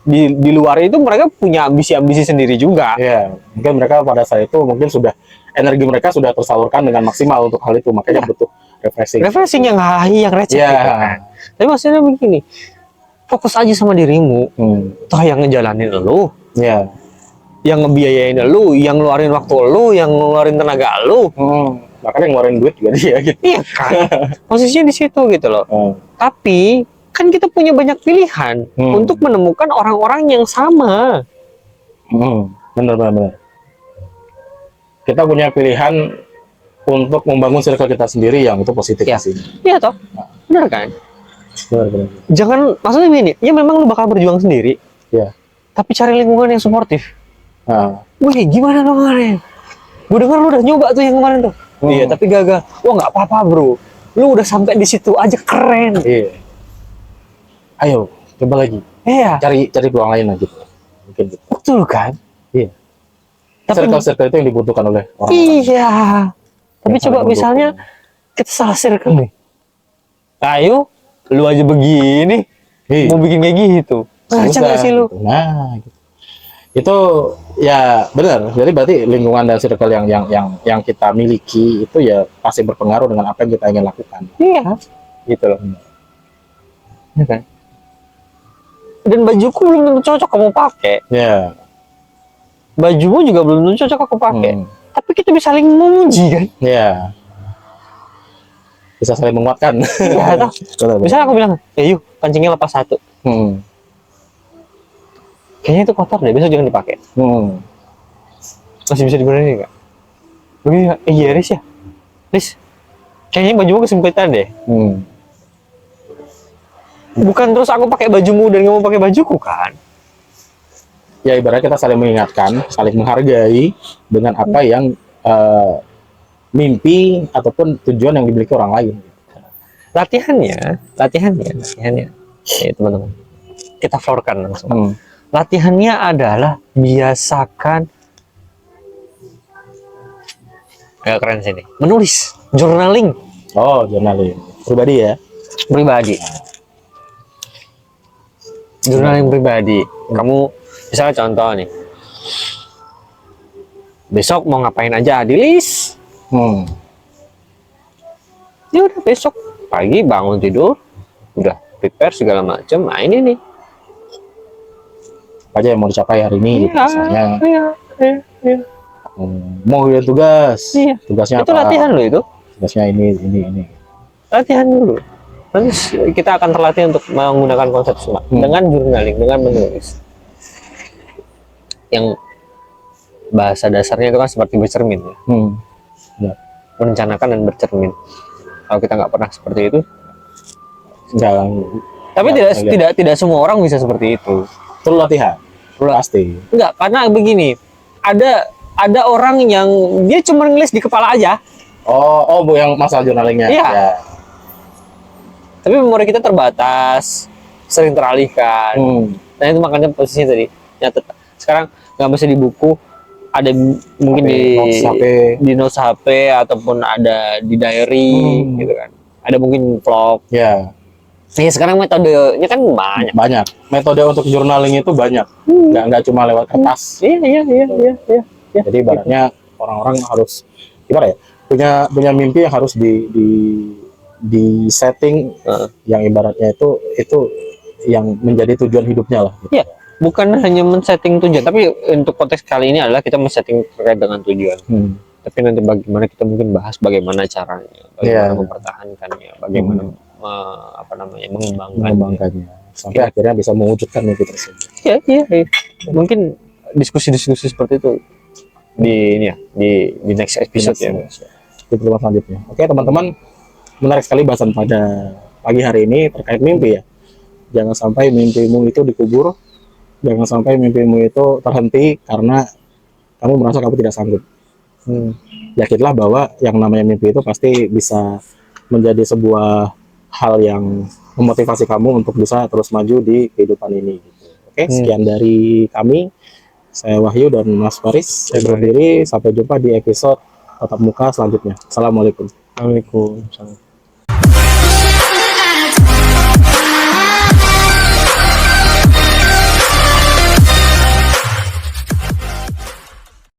Speaker 2: di luar itu mereka punya ambisi-ambisi sendiri juga.
Speaker 1: Ya, mungkin mereka pada saat itu mungkin sudah energi mereka sudah tersalurkan dengan maksimal untuk hal itu, makanya butuh refreshing.
Speaker 2: Refreshing yang hahi, yang receh
Speaker 1: Ya.
Speaker 2: gitu kan. Tapi maksudnya begini, fokus aja sama dirimu. Toh yang ngejalanin lu,
Speaker 1: Ya.
Speaker 2: yang ngebiayain lu, yang ngeluarin waktu lu, yang ngeluarin tenaga lu.
Speaker 1: Makanya ngeluarin duit juga dia gitu.
Speaker 2: Iya kan? Posisinya di situ gitu loh. Tapi kan kita punya banyak pilihan untuk menemukan orang-orang yang sama.
Speaker 1: Benar. Kita punya pilihan untuk membangun circle kita sendiri yang itu positif
Speaker 2: Ya.
Speaker 1: di sini.
Speaker 2: Iya toh? Benar kan?
Speaker 1: Benar.
Speaker 2: Jangan, maksudnya begini, ya memang lu bakal berjuang sendiri.
Speaker 1: Ya.
Speaker 2: Tapi cari lingkungan yang suportif.
Speaker 1: Nah.
Speaker 2: Wih, gimana lo kemarin? Gue dengar lu udah nyoba tuh yang kemarin tuh. Iya, tapi gagal. Wah, nggak apa-apa, bro. Lu udah sampai di situ aja, keren.
Speaker 1: Iya. Ayo, coba lagi.
Speaker 2: Iya,
Speaker 1: Cari peluang lain lagi. Mungkin gitu.
Speaker 2: betul kan?
Speaker 1: Iya.
Speaker 2: Tapi
Speaker 1: Circle-circle itu yang dibutuhkan oleh orang.
Speaker 2: iya. Tapi
Speaker 1: Yang
Speaker 2: coba
Speaker 1: saling
Speaker 2: misalnya kita salah circle nih. Ayo, lu aja begini,
Speaker 1: Iya.
Speaker 2: mau bikin kayak gitu. Ngaca
Speaker 1: Susah,
Speaker 2: nggak sih lu?
Speaker 1: gitu. Nah, gitu. Itu ya benar. Jadi berarti lingkungan dan circle yang kita miliki itu ya pasti berpengaruh dengan apa yang kita ingin lakukan.
Speaker 2: Iya, gitu loh. Iya kan? Dan bajuku belum tentu cocok kamu pakai.
Speaker 1: Ya.
Speaker 2: Bajumu juga belum tentu cocok aku pakai. Tapi kita bisa saling memuji kan?
Speaker 1: Ya. Bisa saling menguatkan.
Speaker 2: Iya, toh.
Speaker 1: Benar.
Speaker 2: Misalnya aku bilang, yuk pancingnya lepas satu. Kayaknya itu kotor deh, besok jangan dipakai. Masih bisa dibenerin nggak? Begini, iya Riz ya? Riz, kayaknya bajumu kesempitan deh. Bukan terus aku pakai bajumu dan kamu pakai bajuku kan?
Speaker 1: Ya ibaratnya kita saling mengingatkan, saling menghargai dengan apa yang mimpi ataupun tujuan yang dimiliki orang lain.
Speaker 2: Latihannya, ya teman-teman. Kita floorkan langsung. Latihannya adalah biasakan, ya keren sih nih, menulis, journaling
Speaker 1: Oh, journaling pribadi ya.
Speaker 2: pribadi. Journaling pribadi. Kamu misalnya contoh nih, besok mau ngapain aja di list. Ya udah besok pagi bangun tidur, udah prepare segala macam. Nah ini nih.
Speaker 1: Apa aja yang mau dicapai hari ini, gitu, misalnya.
Speaker 2: Iya.
Speaker 1: Mau lihat tugas.
Speaker 2: Iya.
Speaker 1: Tugasnya
Speaker 2: Itu
Speaker 1: apa?
Speaker 2: latihan loh itu.
Speaker 1: Tugasnya ini.
Speaker 2: Latihan dulu. Nanti kita akan terlatih untuk menggunakan konsep SMART dengan journaling, dengan menulis. Yang bahasa dasarnya itu kan seperti bercermin ya.
Speaker 1: Ya.
Speaker 2: Merencanakan dan bercermin. Kalau kita nggak pernah seperti itu,
Speaker 1: Jangan.
Speaker 2: tapi tidak semua orang bisa seperti itu.
Speaker 1: Itu latihan. Pasti.
Speaker 2: Enggak, karena begini, ada orang yang dia cuma ngelis di kepala aja,
Speaker 1: Oh, Bu, yang masalah journalingnya.
Speaker 2: Iya.
Speaker 1: Ya.
Speaker 2: tapi memori kita terbatas, sering teralihkan. Nah itu makanya posisinya tadi nyatet. Sekarang nggak mesti di buku, ada mungkin
Speaker 1: HP,
Speaker 2: di
Speaker 1: notes HP.
Speaker 2: di notes HP ataupun ada di diary gitu kan. Ada mungkin vlog.
Speaker 1: Ya.
Speaker 2: Ya sekarang metodenya kan banyak.
Speaker 1: Banyak. Metode untuk journaling itu banyak. Nggak cuma lewat kertas.
Speaker 2: Iya.
Speaker 1: Jadi ibaratnya orang-orang harus gimana ya? Punya mimpi yang harus di setting yang ibaratnya itu yang menjadi tujuan hidupnya lah. Gitu.
Speaker 2: Iya, bukan hanya men-setting tujuan, tapi untuk konteks kali ini adalah kita men-setting terkait dengan tujuan. Tapi nanti bagaimana kita mungkin bahas bagaimana caranya, bagaimana mempertahankannya, bagaimana mengembangkannya.
Speaker 1: Sampai akhirnya bisa mewujudkan mimpi tersebut.
Speaker 2: Iya. Mungkin diskusi-diskusi seperti itu di next episode ya.
Speaker 1: Di pertemuan selanjutnya. Oke, teman-teman, menarik sekali bahasan pada pagi hari ini terkait mimpi ya. Jangan sampai mimpimu itu dikubur, jangan sampai mimpimu itu terhenti karena kamu merasa kamu tidak sanggup. Yakinlah bahwa yang namanya mimpi itu pasti bisa menjadi sebuah hal yang memotivasi kamu untuk bisa terus maju di kehidupan ini. Oke, sekian dari kami. Saya Wahyu dan Mas Faris. Saya berdiri. Sampai jumpa di episode Tatap Muka selanjutnya. Assalamualaikum.
Speaker 2: Waalaikumsalam.